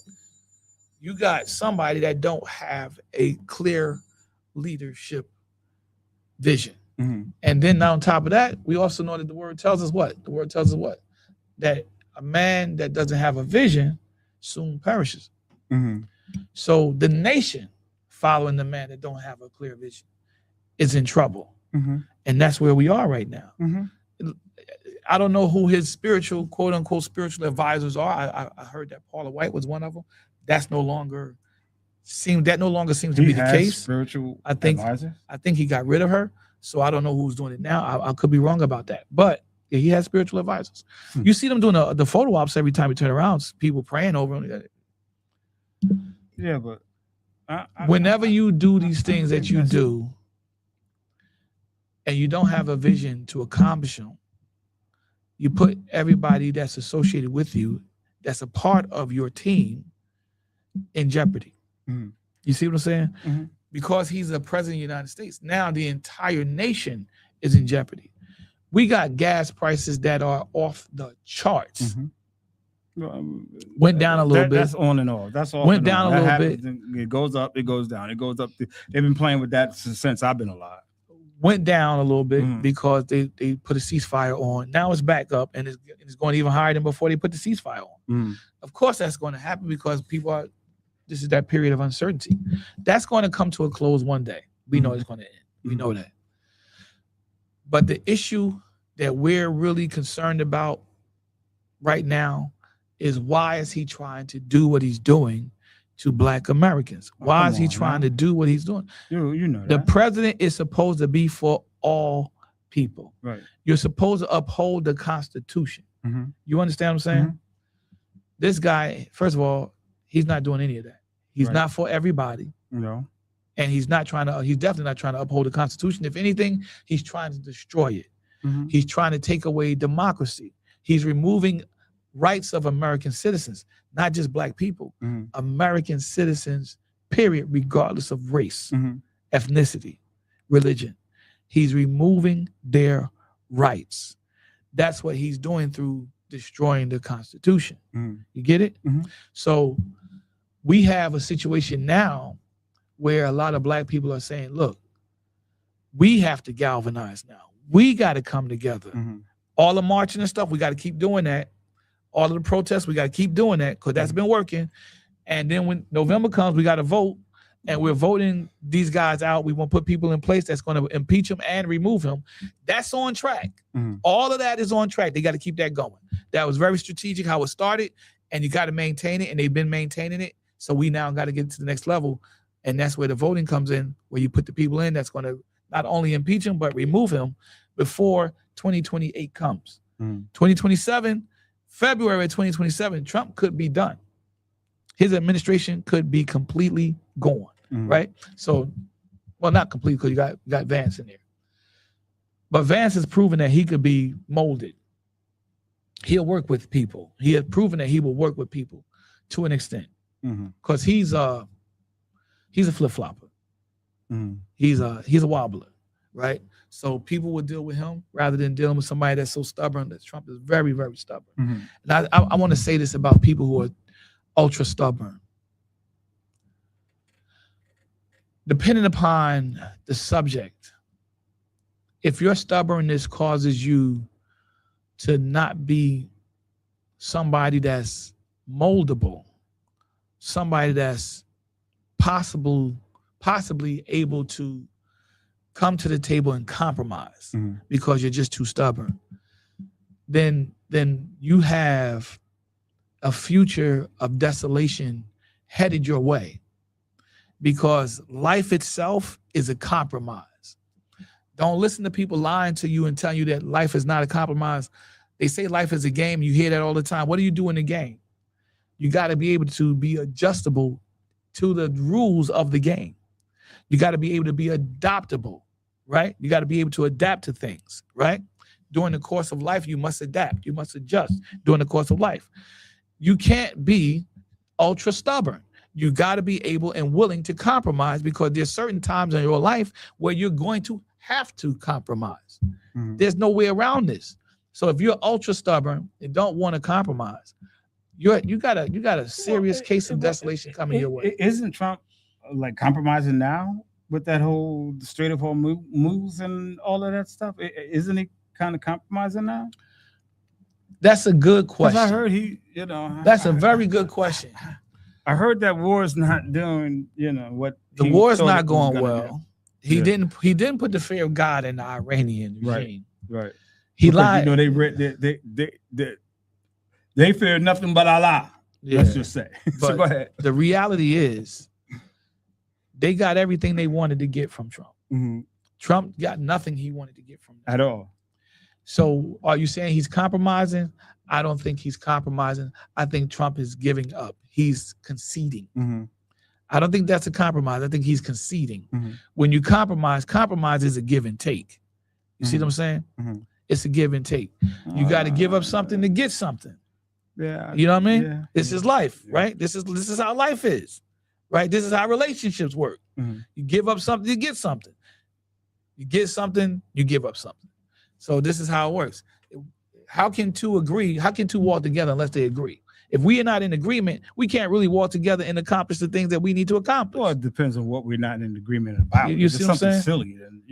you got somebody that don't have a clear leadership vision. Mm-hmm. And then on top of that, we also know that the word tells us what? The word tells us what? That a man that doesn't have a vision soon perishes. Mm-hmm. So the nation following the man that don't have a clear vision is in trouble. Mm-hmm. And that's where we are right now. Mm-hmm. I don't know who his spiritual, quote unquote, spiritual advisors are. I heard that Paula White was one of them. That no longer seems to be the case. Spiritual I think he got rid of her. So I don't know who's doing it now. I could be wrong about that. But yeah, he has spiritual advisors. You see them doing the photo ops every time you turn around, people praying over him. Yeah, but whenever you do these things that you do and you don't have a vision to accomplish them, you put everybody that's associated with you, that's a part of your team, in jeopardy. Mm-hmm. You see what I'm saying? Mm-hmm. Because he's a president of the United States, now the entire nation is in jeopardy. We got gas prices that are off the charts. Mm-hmm. Went down a little bit. That's on and off. That's all. Went down a little bit. It goes up. It goes down. It goes up. They've been playing with that since I've been alive. Went down a little bit because they put a ceasefire on. Now it's back up, and it's going even higher than before they put the ceasefire on. Of course, that's going to happen because this is that period of uncertainty. That's going to come to a close one day. We know it's going to end. We know that. But the issue that we're really concerned about right now is, why is he trying to do what he's doing to Black Americans? Why is he trying to do what he's doing? You know the that. president is supposed to be for all people. Right. You're supposed to uphold the Constitution. Mm-hmm. You understand what I'm saying? Mm-hmm. This guy, first of all, he's not doing any of that. He's not for everybody. No. And he's definitely not trying to uphold the Constitution. If anything, he's trying to destroy it. Mm-hmm. He's trying to take away democracy. He's removing rights of American citizens, not just Black people, American citizens, period, regardless of race, ethnicity, religion. He's removing their rights. That's what he's doing through destroying the Constitution. You get it? So we have a situation now where a lot of Black people are saying, look, we have to galvanize now. We got to come together. All the marching and stuff, we got to keep doing that. All of the protests, we got to keep doing that because that's been working. And then when November comes, we got to vote. And we're voting these guys out. We want to put people in place that's going to impeach him and remove him. That's on track. All of that is on track. They got to keep that going. That was very strategic how it started, and you got to maintain it, and they've been maintaining it. So we now got to get to the next level, and that's where the voting comes in, where you put the people in that's going to not only impeach him, but remove him before 2028 comes. 2027, February 2027, Trump could be done. His administration could be completely gone, right? So, well, not completely because you got Vance in there. But Vance has proven that he could be molded. He'll work with people. He has proven that he will work with people to an extent. Because he's a flip-flopper. He's a wobbler, right? So people would deal with him rather than dealing with somebody that's so stubborn. That Trump is very, very stubborn. And I want to say this about people who are ultra stubborn. Depending upon the subject, if your stubbornness causes you to not be somebody that's moldable, somebody that's possibly able to come to the table and compromise because you're just too stubborn, then you have a future of desolation headed your way, because life itself is a compromise. Don't listen to people lying to you and telling you that life is not a compromise. They say life is a game. You hear that all the time. What do you do in the game? You got to be able to be adjustable to the rules of the game. You got to be able to be adaptable, right? You got to be able to adapt to things, right? During the course of life, you must adapt. You must adjust during the course of life. You can't be ultra stubborn. You got to be able and willing to compromise, because there's certain times in your life where you're going to have to compromise. There's no way around this. So if you're ultra stubborn and don't want to compromise, you got a serious case of desolation coming your way. Isn't Trump like compromising now with that whole Strait of Hormuz and all of that stuff? Isn't he kind of compromising now? That's a good question. I heard that's a very good question. I heard that war is not doing, what the war is not going well. He didn't put the fear of God in the Iranian regime. Right. He lied. They fear nothing but Allah. Yeah. Let's just say. But so go ahead. The reality is, they got everything they wanted to get from Trump. Trump got nothing he wanted to get from them. At all. So are you saying he's compromising? I don't think he's compromising. I think Trump is giving up. He's conceding. I don't think that's a compromise. I think he's conceding. When you compromise is a give and take. You see what I'm saying? It's a give and take. You got to give up something to get something. Yeah. You know what I mean? Yeah. This is life, right? This is how life is, right? This is how relationships work. You give up something, you get something. You get something, you give up something. So this is how it works. How can two agree? How can two walk together unless they agree? If we are not in agreement, we can't really walk together and accomplish the things that we need to accomplish. Well, it depends on what we're not in agreement about. You see what I'm saying? Silly, then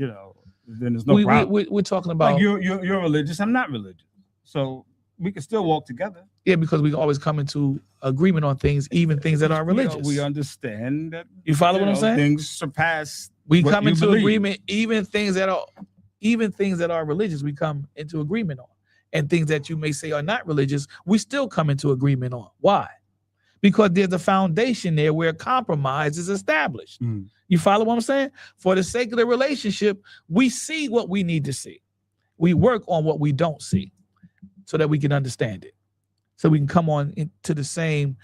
then there's no problem. We're talking about, like you're religious. I'm not religious, so we can still walk together. Yeah, because we always come into agreement on things, even things that are religious. We understand that. You follow what I'm saying? Things surpass. We come into agreement, even things that are religious. We come into agreement on. And things that you may say are not religious, we still come into agreement on. Why? Because there's a foundation there where compromise is established. You follow what I'm saying? For the sake of the relationship, we see what we need to see. We work on what we don't see so that we can understand it. So we can come on into the same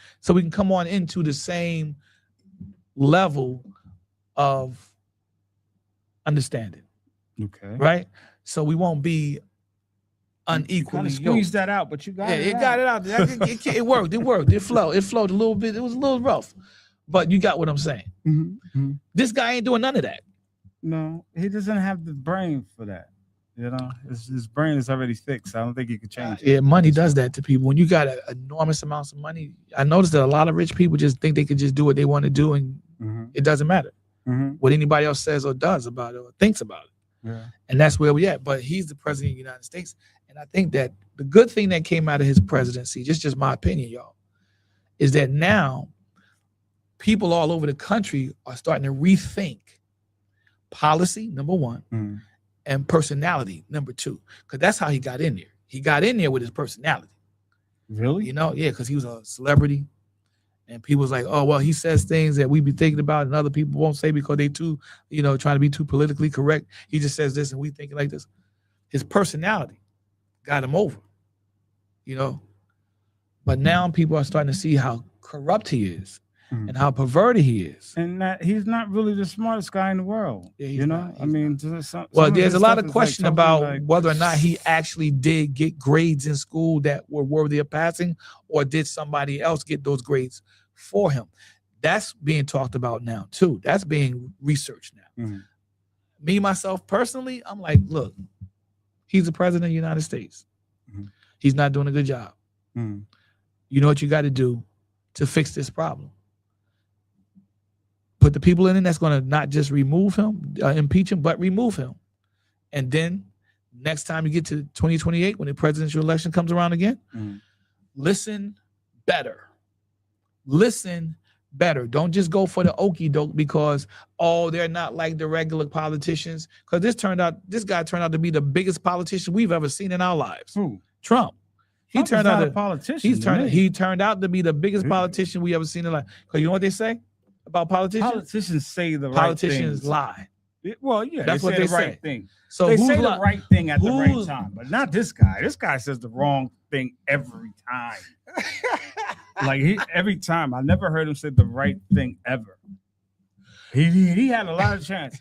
level of understanding. Okay. Right? So we won't be unequally squeeze that out, but you got it. It got it out. It worked. It flowed a little bit. It was a little rough, but you got what I'm saying. This guy ain't doing none of that. No, he doesn't have the brain for that. His brain is already fixed. I don't think he could change it. Yeah, money does that to people. When you got enormous amounts of money, I noticed that a lot of rich people just think they could just do what they want to do, and it doesn't matter what anybody else says or does about it or thinks about it. Yeah. And that's where we at. But he's the president of the United States. And I think that the good thing that came out of his presidency, just my opinion, y'all, is that now people all over the country are starting to rethink policy, number one, and personality, number two. Because that's how he got in there. He got in there with his personality. Really? Yeah, because he was a celebrity. And people was like, oh, well, he says things that we be thinking about and other people won't say because they too, trying to be too politically correct. He just says this and we thinking like this. His personality got him over, But now people are starting to see how corrupt he is Mhm. and how perverted he is. And that he's not really the smartest guy in the world. Yeah, he's you know, not. I mean, some Well, of there's his a lot stuff of is question like about totally like, whether or not he actually did get grades in school that were worthy of passing, or did somebody else get those grades for him. That's being talked about now too. That's being researched now. Mhm. Me, myself, personally, I'm like, look, he's the president of the United States. Mhm. He's not doing a good job. Mhm. You know what you got to do to fix this problem? Put the people in it that's going to not just remove him, impeach him, but remove him. And then next time you get to 2028, when the presidential election comes around again, Mhm. listen better. Listen better. Don't just go for the okie doke because, oh, they're not like the regular politicians. Because this guy turned out to be the biggest politician we've ever seen in our lives. Who? Trump. Trump is not a politician. He turned out to be the biggest He- politician we ever seen in life. Because you know what they say about politicians? Politicians say the right Politicians things. lie. Well, yeah, That's they what say they the right say. thing. So They who's say the li- right thing at the right who's- time, but not this guy. This guy says the wrong thing every time. Like every time. I never heard him say the right thing ever. He had a lot of chances.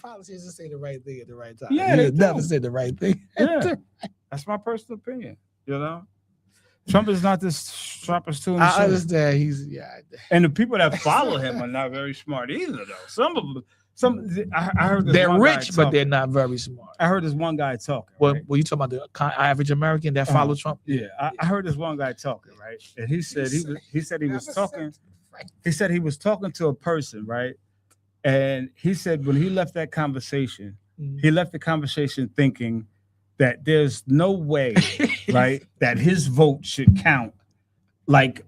Politicians say the right thing at the right time. Yeah, He they has never do. said the right thing. Yeah. That's my personal opinion. You know, Trump is not this sharpest tool in the I shed. understand. And the people that follow him are not very smart either, though. Some of them, I heard this They're one guy rich, but talking. they're not very smart. I heard this one guy talking. Well, right? you talking about the average American that follow Trump? Yeah, I heard this one guy talking, right? And he said he was talking. He said he was talking to a person, right? And he said when he left that conversation, he left the conversation thinking that there's no way, right, that his vote should count like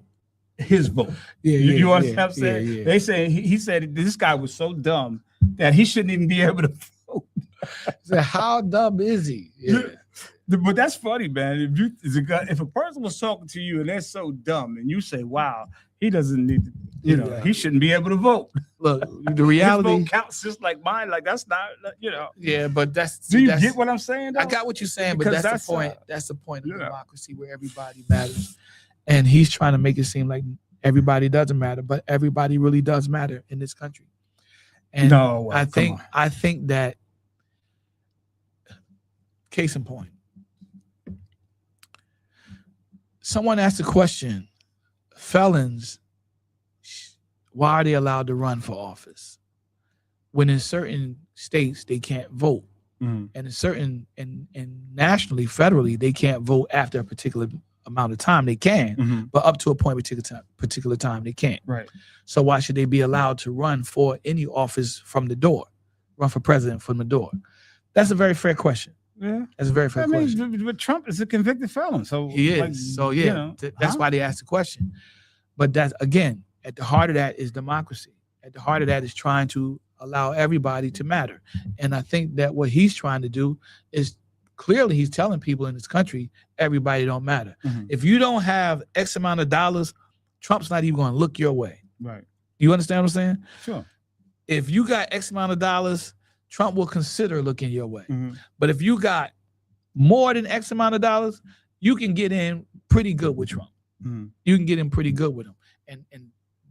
his vote. You understand what I'm saying? Yeah. They say he said this guy was so dumb that he shouldn't even be able to vote. So how dumb is he? Yeah. But that's funny, man. If a person was talking to you and they're so dumb, and you say, "Wow, he doesn't need to," Yeah. he shouldn't be able to vote. Look, the His reality. vote counts just like mine. Like that's not, Yeah, but that's. Do you that's, get what I'm saying? Though? I got what you're saying, but Because that's the point. that's, That's the point of yeah. democracy, where everybody matters, and he's trying to make it seem like everybody doesn't matter, but everybody really does matter in this country. And No, well, I come think that. Case in point, someone asked a question: felons, why are they allowed to run for office when in certain states they can't vote? Mhm. And in certain and nationally, federally, they can't vote after a particular amount of time. They can, Mhm. but up to a point, particular time, they can't. Right. So why should they be allowed to run for any office from the door, run for president from the door? That's a very fair question. Yeah. That's a very fair I question. mean, but Trump is a convicted felon, so He is. like, So yeah, that's huh? why they asked the question. But that's, again, at the heart of that is democracy. At the heart of that is trying to allow everybody to matter. And I think that what he's trying to do is, clearly he's telling people in this country, everybody don't matter. Mhm. If you don't have X amount of dollars, Trump's not even going to look your way. Right. You understand what I'm saying? Sure. If you got X amount of dollars, Trump will consider looking your way. Mhm. But if you got more than X amount of dollars, you can get in pretty good with Trump. Mhm. You can get in pretty good with him. And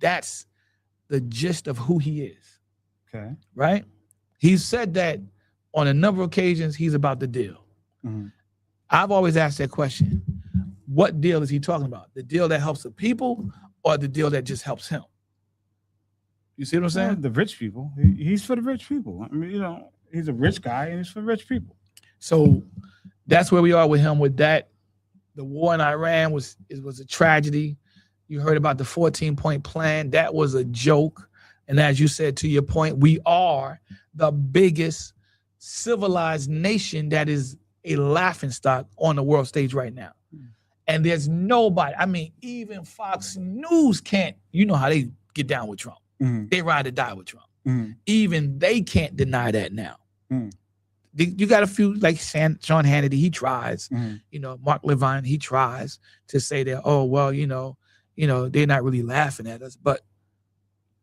that's the gist of who he is, Okay. right? He's said that on a number of occasions, he's about the deal. Mhm. I've always asked that question. What deal is he talking about? The deal that helps the people or the deal that just helps him? You see what I'm saying? Well, the rich people. He's for the rich people. I mean, he's a rich guy and he's for rich people. So that's where we are with him with that. The war in Iran was a tragedy. You heard about the 14-point plan. That was a joke. And as you said, to your point, we are the biggest civilized nation that is a laughingstock on the world stage right now. And there's nobody, I mean, even Fox News can't, you know how they get down with Trump. Mhm. They ride or die with Trump. Mhm. Even they can't deny that now. Mm. You got a few like Sean Hannity, he tries. Mhm. Mark Levine, he tries to say that, oh, well, they're not really laughing at us. But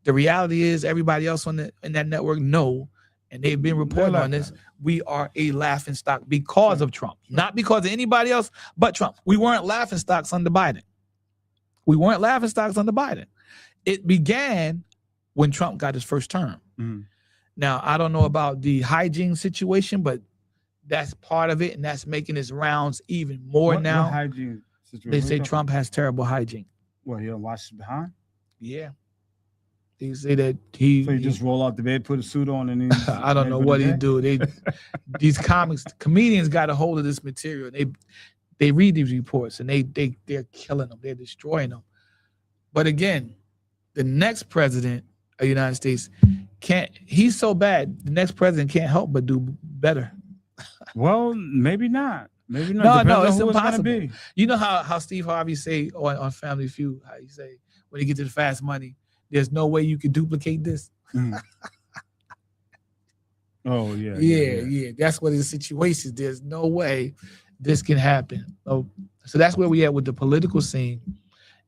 the reality is everybody else in that network know, and they've been reporting on this. We are a laughing stock because of Trump, not because of anybody else but Trump. We weren't laughing stocks under Biden. We weren't laughing stocks under Biden. It began when Trump got his first term. Now, I don't know about the hygiene situation, but that's part of it, and that's making his rounds even more now. What hygiene situation? They say Trump has terrible hygiene. Well, he don't wash his behind? Yeah. They say that So he just roll out the bed, put a suit on, and then I don't know what he do. These comedians got a hold of this material. They read these reports and they're killing them. They're destroying them. But again, the next president of the United States he's so bad, the next president can't help but do better. Well, maybe not. Maybe not. No, it's impossible. It's be. You know how Steve Harvey say on Family Feud, how he say when he get to the fast money, there's no way you could duplicate this. Oh yeah. Yeah. That's what his situation is. There's no way this can happen. So that's where we at with the political scene,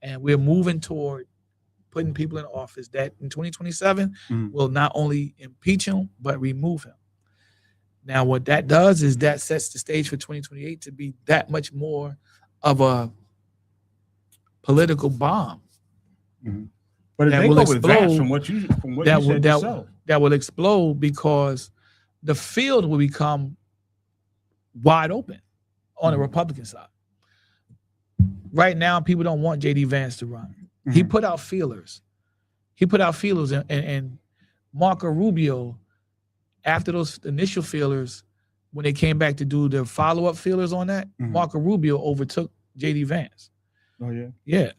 and we're moving toward putting people in office that in 2027 will not only impeach him but remove him. Now, what that does is that sets the stage for 2028 to be that much more of a political bomb. But that they will go explode. with that from what you said yourself. That will explode because the field will become wide open on the Republican side. Right now, people don't want J.D. Vance to run. He put out feelers. And Marco Rubio, after those initial feelers, when they came back to do their follow-up feelers on that, Marco Rubio overtook J.D. Vance. Oh, yeah? Yeah.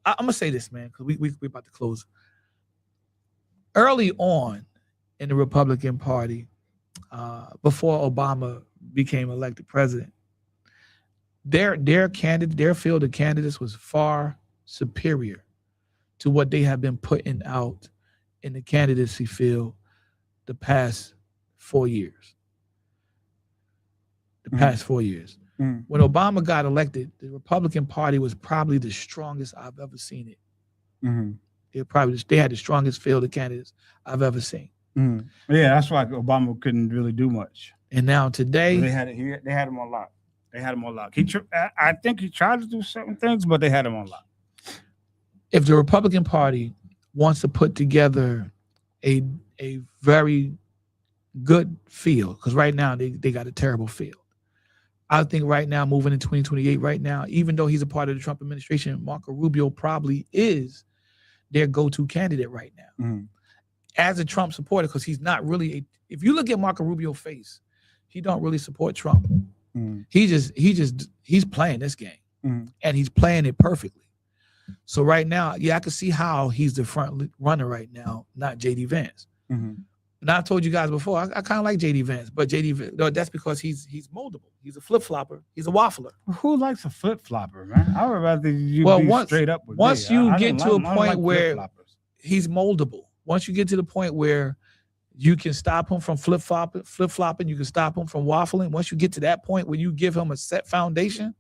I'm going to say this, man, because we're about to close. Early on in the Republican Party, before Obama became elected president, their field of candidates was far superior to what they have been putting out in the candidacy field the past 4 years. Past 4 years. When Obama got elected, the Republican Party was probably the strongest I've ever seen it. They had the strongest field of candidates I've ever seen. Yeah, that's why Obama couldn't really do much. And now today, they had him on lock. I think he tried to do certain things, but they had him on lock. If the Republican Party wants to put together a very good field, because right now they got a terrible field. I think right now, moving in 2028, right now, even though he's a part of the Trump administration, Marco Rubio probably is their go-to candidate right now. As a Trump supporter, because he's not really if you look at Marco Rubio's face, he don't really support Trump. He's playing this game, and he's playing it perfectly. So right now, I can see how he's the front runner right now, not J.D. Vance. And I told you guys before, I kind of like J.D. Vance, but that's because he's moldable. He's a flip-flopper. He's a waffler. Who likes a flip-flopper, man? I would rather you be straight up with once me. you get to a point where he's moldable, once you get to the point where you can stop him from flip-flopping, you can stop him from waffling. Once you get to that point where you give him a set foundation,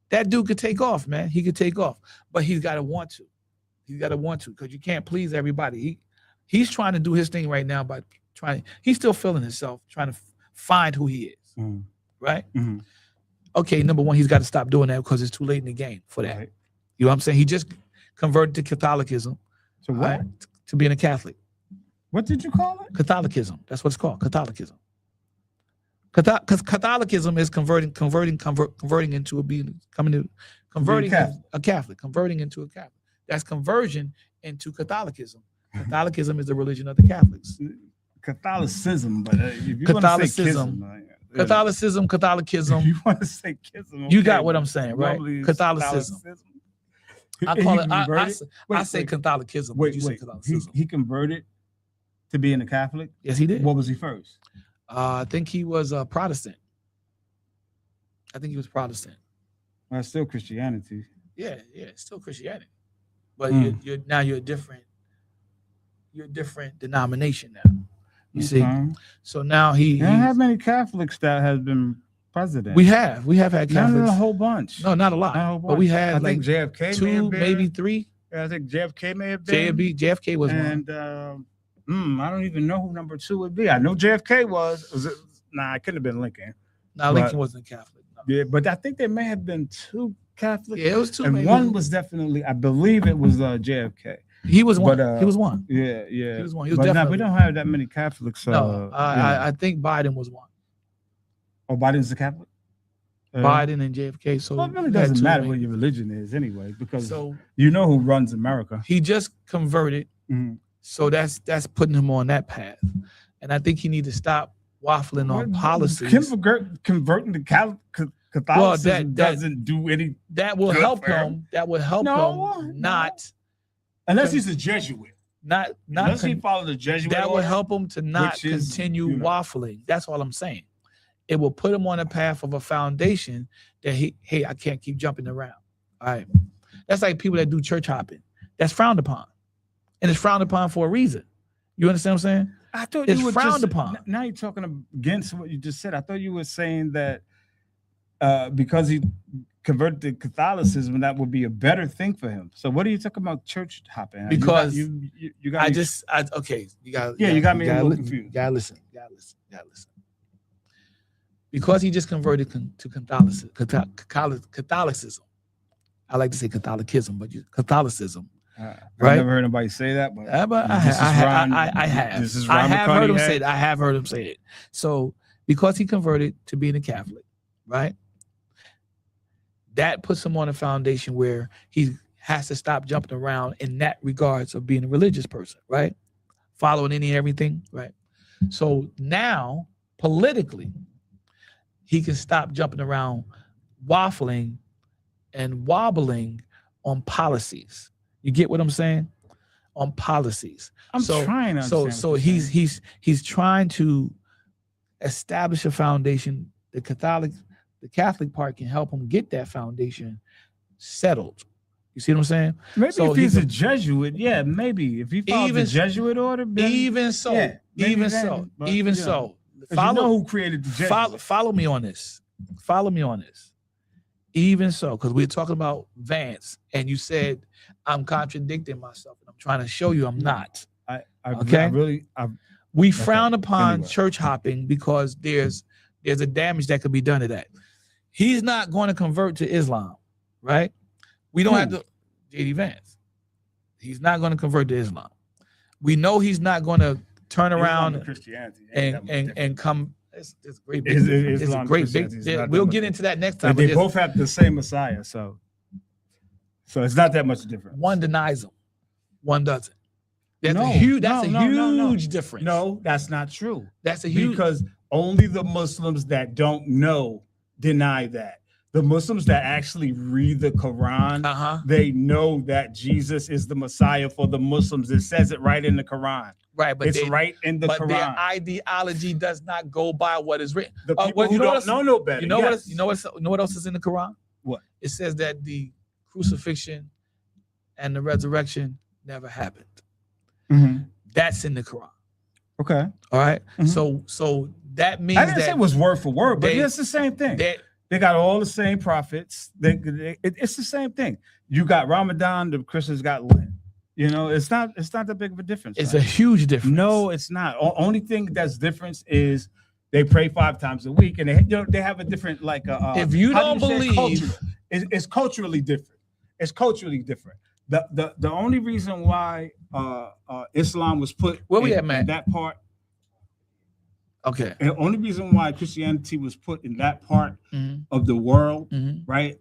that dude could take off, man. He could take off, but he's got to want to. Because you can't please everybody. He's trying to do his thing right now by he's still feeling himself, trying to find who he is, right? Okay, number one, he's got to stop doing that because it's too late in the game for that. Right. You know what I'm saying? He just converted to Catholicism. So what? Right? To being a Catholic. What did you call it? Catholicism. That's what it's called, Catholicism. Because Catholicism is converting into a Catholic, converting into a Catholic. That's conversion into Catholicism. Catholicism is the religion of the Catholics. Catholicism, but if you want to say Catholicism, If you want to say kism, you got what I'm saying, right? Catholicism. I call it. I say Catholicism. Wait, say Catholicism. He converted to being a Catholic. Yes, he did. What was he first? I think he was a Protestant. Well, it's still Christianity. Yeah, it's still Christianity, but you're a different denomination now. You see, so now he don't have many Catholics that has been president. We have had Catholics. Not a whole bunch. No, not a lot. But we had I think JFK 2, maybe 3. Yeah, I think JFK may have been. JFK was and, one. I don't even know who number 2 would be. I know JFK was. Was it? Nah, it couldn't have been Lincoln. Now Lincoln wasn't Catholic. No. Yeah, but I think there may have been 2 Catholic. Yeah, it was 2. And maybe. one was definitely, I believe it was JFK. He was one. But, he was one. Yeah. He was one. He was But definitely. we don't have that many Catholics. No, I think Biden was one. Oh, Biden's a Catholic? Biden and JFK. So Well, it really doesn't matter what your religion is anyway, because you know who runs America. He just converted. Mm-hmm. So that's putting him on that path. And I think he need to stop waffling on policies. Converting to Catholicism doesn't do any. That will help him. That will help him not. Unless he's a Jesuit. Not unless he followed the Jesuit. That will help him to not continue waffling. That's all I'm saying. It will put him on a path of a foundation that I can't keep jumping around. All right. That's like people that do church hopping. That's frowned upon. And it's frowned upon for a reason. You understand what I'm saying? I thought it's frowned upon. Now you're talking against what you just said. I thought you were saying that because he converted to Catholicism, that would be a better thing for him. So what are you talking about church hopping? Because you got okay. You got me a little confused. You gotta listen. Because he just converted to Catholicism. I like to say Catholicism, but Catholicism. I've right? never heard anybody say that, but I have heard him say it. I have heard him say it. So because he converted to being a Catholic, right? That puts him on a foundation where he has to stop jumping around in that regards of being a religious person, right? Following any and everything, right? So now, politically, he can stop jumping around, waffling and wobbling on policies. You get what I'm saying? On policies. I'm trying to understand. So he's trying to establish a foundation. The Catholic part can help him get that foundation settled. You see what I'm saying? Maybe if he's a Jesuit, yeah, maybe if he follows the Jesuit order, even so. Follow, you know who created the Jesuit. Follow me on this. Even so, because we're talking about Vance, and you said I'm contradicting myself, and I'm trying to show you I'm not. We frown upon church hopping because there's a damage that could be done to that. He's not going to convert to Islam, right? We don't have to. JD Vance. He's not going to convert to Islam. We know he's not going to turn around and come. It's great. It's a great big. We'll get into that next time. They both have the same Messiah, so it's not that much different. One denies him, one doesn't. That's a huge difference. No, that's not true. That's a huge because only the Muslims that don't know deny that. The Muslims that actually read the Quran, they know that Jesus is the Messiah for the Muslims. It says it right in the Quran. Right, but it's right in the Quran. But their ideology does not go by what is written. The people who don't know no better. You know what else is in the Quran? What? It says that the crucifixion and the resurrection never happened. Mm-hmm. That's in the Quran. Okay. All right. Mm-hmm. So that means I didn't say it was word for word, but it's the same thing. They got all the same prophets. It's the same thing. You got Ramadan, the Christians got Lent. You know, it's not that big of a difference. It's a huge difference. No, it's not. Only thing that's difference is they pray 5 times a week, and they have a different if you don't believe, it's culturally different. It's culturally different. The only reason why Islam was put in that part. Okay. And the only reason why Christianity was put in that part of the world, right?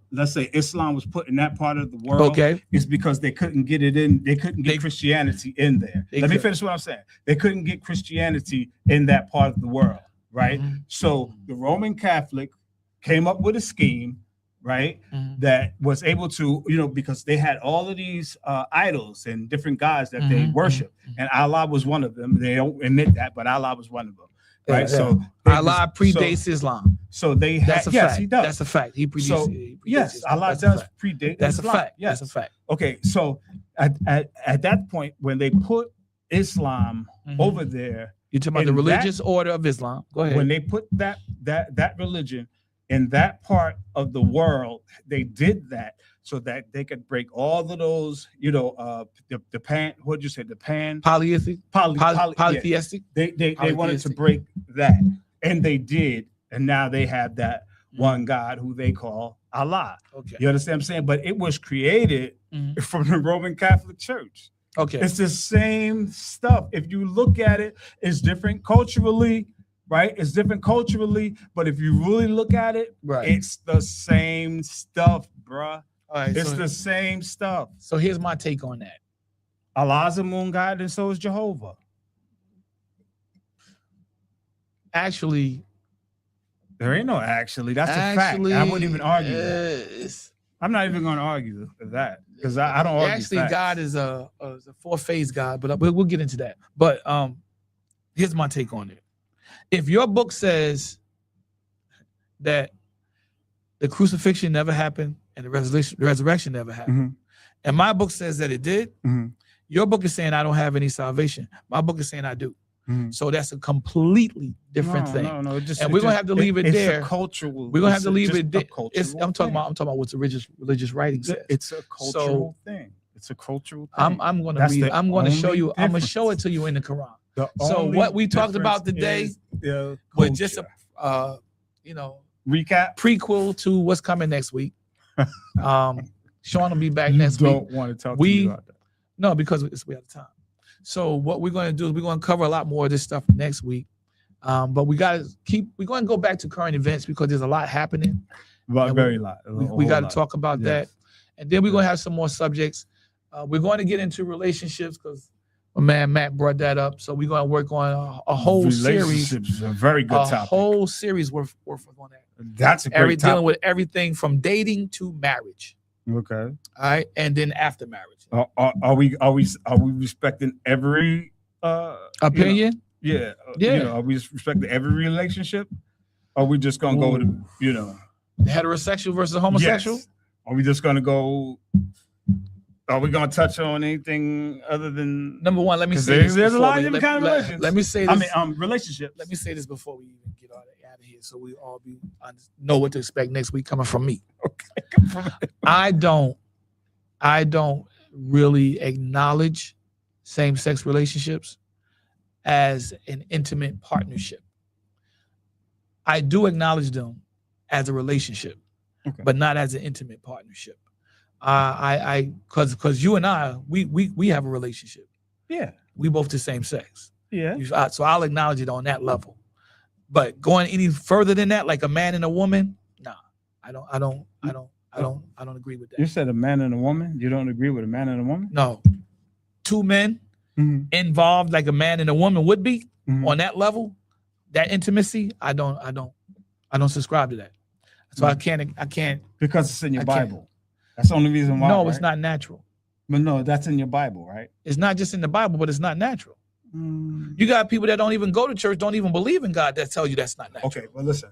Let's say Islam was put in that part of the world. Okay. Is because they couldn't get it in. They couldn't get Christianity in there. Let me finish what I'm saying. They couldn't get Christianity in that part of the world, right? So the Roman Catholic came up with a scheme, right? That was able to, because they had all of these idols and different gods that they worship. And Allah was one of them. They don't admit that, but Allah was one of them. Right. Yeah. So Allah predates Islam. So they had, that's a fact. He does. That's a fact. He predates. Yes, Allah does predate. That's Islam. A fact. Yes. That's a fact. Okay. So at that point, when they put Islam over there, you're talking about the religious order of Islam. Go ahead. When they put that religion in that part of the world, they did that so that they could break all of those, the pan. What'd you say? The pan Polytheistic. yeah. Polytheistic. They wanted to Polytheistic. break that, and they did, and now they have that one God who they call Allah. Okay. You understand what I'm saying? But it was created from the Roman Catholic Church. Okay. It's the same stuff. If you look at it, it's different culturally, right? It's different culturally, but if you really look at it, Right. it's the same stuff, bruh. All right. It's the same stuff. So here's my take on that. Allah's a moon god, and so is Jehovah. Actually, there ain't no actually. That's a fact. I wouldn't even argue that. I'm not even going to argue that because I don't argue actually facts. God is a four-phase God, but we'll get into that. But here's my take on it. If your book says that the crucifixion never happened and the resurrection never happened, and my book says that it did, your book is saying I don't have any salvation. My book is saying I do. So that's a completely different thing. No, and we're gonna have to leave it there. It's a cultural. We're gonna have to leave it there. I'm talking about what the religious writing says. It's a cultural thing. It's a cultural thing. I'm gonna read it. I'm gonna show you. I'm gonna show it to you in the Quran. So what we talked about today was just a recap, prequel to what's coming next week. Sean will be back next week. Don't want to talk to me about that. No, because we have time. So what we're going to do is we're going to cover a lot more of this stuff next week. But we're going to go back to current events because there's a lot happening. Very lot. We got to talk about that. And then we're going to have some more subjects. We're going to get into relationships because my man Matt brought that up. So we're going to work on a whole series. Is a very good topic. A whole series worth on that. That's a great topic. Dealing with everything from dating to marriage. Okay. All right. And then after marriage. Are we respecting every opinion? Yeah. Are we respecting every relationship? Are we just gonna go to heterosexual versus homosexual? Yes. Are we just gonna go? Are we gonna touch on anything other than number one? Let me say this. There's a lot of different kind of relations. Let me say this. Relationships. Let me say this before we even get out of here, so we all know what to expect next week coming from me. Okay. I don't really acknowledge same-sex relationships as an intimate partnership. I do acknowledge them as a relationship, but not as an intimate partnership. Because you and I, we have a relationship. Yeah, we both the same sex. Yeah. So I'll acknowledge it on that level. But going any further than that, like a man and a woman, nah, I don't agree with that. You said a man and a woman. You don't agree with a man and a woman? No, two men involved, like a man and a woman would be on that level, that intimacy. I don't subscribe to that. So I can't because it's in your Bible. That's the only reason why. No, right? It's not natural. But no, that's in your Bible, right? It's not just in the Bible, but it's not natural. You got people that don't even go to church, don't even believe in God, that tell you that's not natural. Okay, well, listen.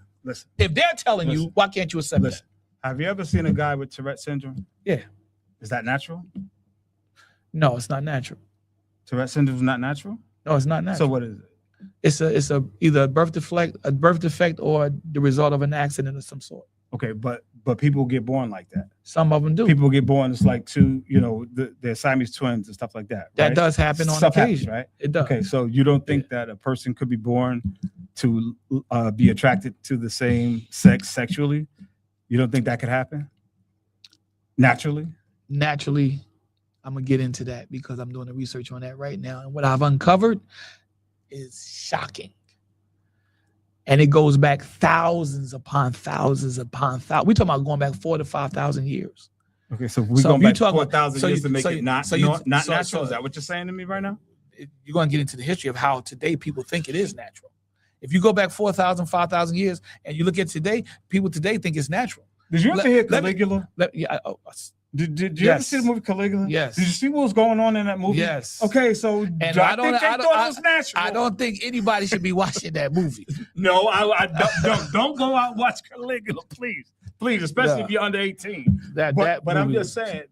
If they're telling you, why can't you accept that? Have you ever seen a guy with Tourette syndrome? Yeah. Is that natural? No, it's not natural. Tourette syndrome is not natural? No, it's not natural. So what is it? It's either a birth defect or the result of an accident of some sort. Okay, but people get born like that. Some of them do. People get born, it's like they're Siamese twins and stuff like that. That does happen on occasion, right? It does. Okay, so you don't think that a person could be born to be attracted to the same sex sexually? You don't think that could happen? Naturally, I'm gonna get into that because I'm doing the research on that right now, and what I've uncovered is shocking. And it goes back thousands upon thousands upon thousands. We're talking about going back 4,000 to 5,000 years. Okay, so we're going back 4,000 years to make it not natural. Is that what you're saying to me right now? You're going to get into the history of how today people think it is natural. If you go back 4,000, 5,000 years and you look at today, people today think it's natural. Did you ever hear Caligula? Did you ever see the movie Caligula? Yes. Did you see what was going on in that movie? Yes. Okay, so and I thought it was natural. I don't think anybody should be watching that movie. No, I don't go out and watch Caligula, please, especially if you're under 18. But I'm just saying,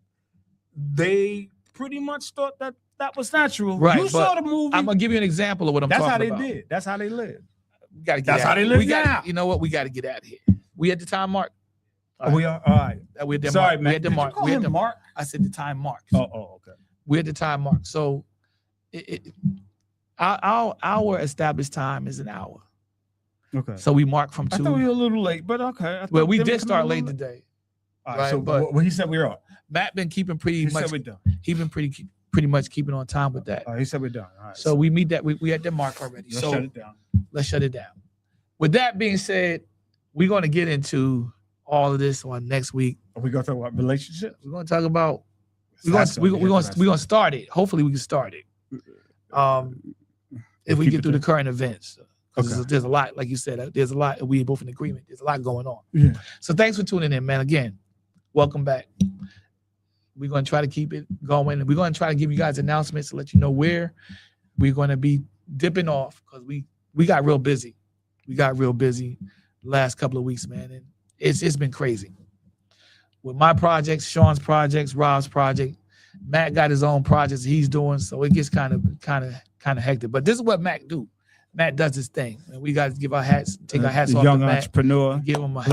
they pretty much thought that was natural. Right. You saw the movie. I'm gonna give you an example of what I'm talking about. That's how they did. That's how they live. That's how they live now. You know what? We got to get out of here. We at the time mark. We are all right. We at the Sorry, mark. man. We at the Did you mark. call We at him the Mark? I said the time mark. Oh, okay. We're at the time mark. So our established time is an hour. Okay. So we mark from I 2. thought we were a little late, but okay. Well, we did start late today. All right, right, so but- what he said we're on. Matt been keeping He pretty said much. we're done. He been pretty much keeping on time with that. He said we're done. All right. So we meet that. We at the mark already. let's So shut it down. let's shut it down. With that being said, we're going to get into all of this on next week. Are we going to talk about relationships? We're going to talk about. That's We're gonna be going to start it. Hopefully, we can start it. If we keep get it through the there. current events. 'Cause Okay. there's a lot, like you said, there's a lot. We both in agreement. There's a lot going on. Yeah. So thanks for tuning in, man. Again, welcome back. We're going to try to keep it going. And we're going to try to give you guys announcements to let you know where we're going to be dipping off because we got real busy. We got real busy last couple of weeks, man. And it's been crazy. With my projects, Sean's projects, Rob's project, Matt got his own projects he's doing. So it gets kind of hectic. But this is what Matt do. Matt does his thing. And we got to give our hats, take our hats The off young to Matt. entrepreneur, Give him a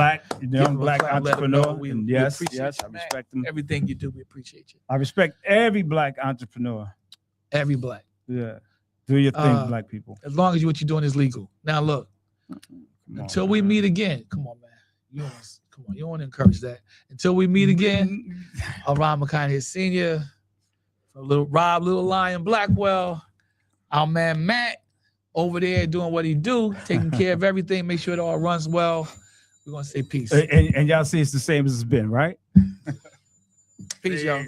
young him a black clap, let him know entrepreneur. we And yes, appreciate yes, you, I Matt. respect him. everything you do. We appreciate you. I respect every black entrepreneur. Every black. Yeah. Do your thing, black people. As long as what you're doing is legal. Now look, Come until on, we man. meet again. Come on, man. You don't want to encourage that. Until we meet again, Ron McConaughey Sr., Rob Little Lion Blackwell, our man Matt over there doing what he do, taking care of everything, make sure it all runs well. We're gonna say peace. And y'all see it's the same as it's been, right? Peace, y'all.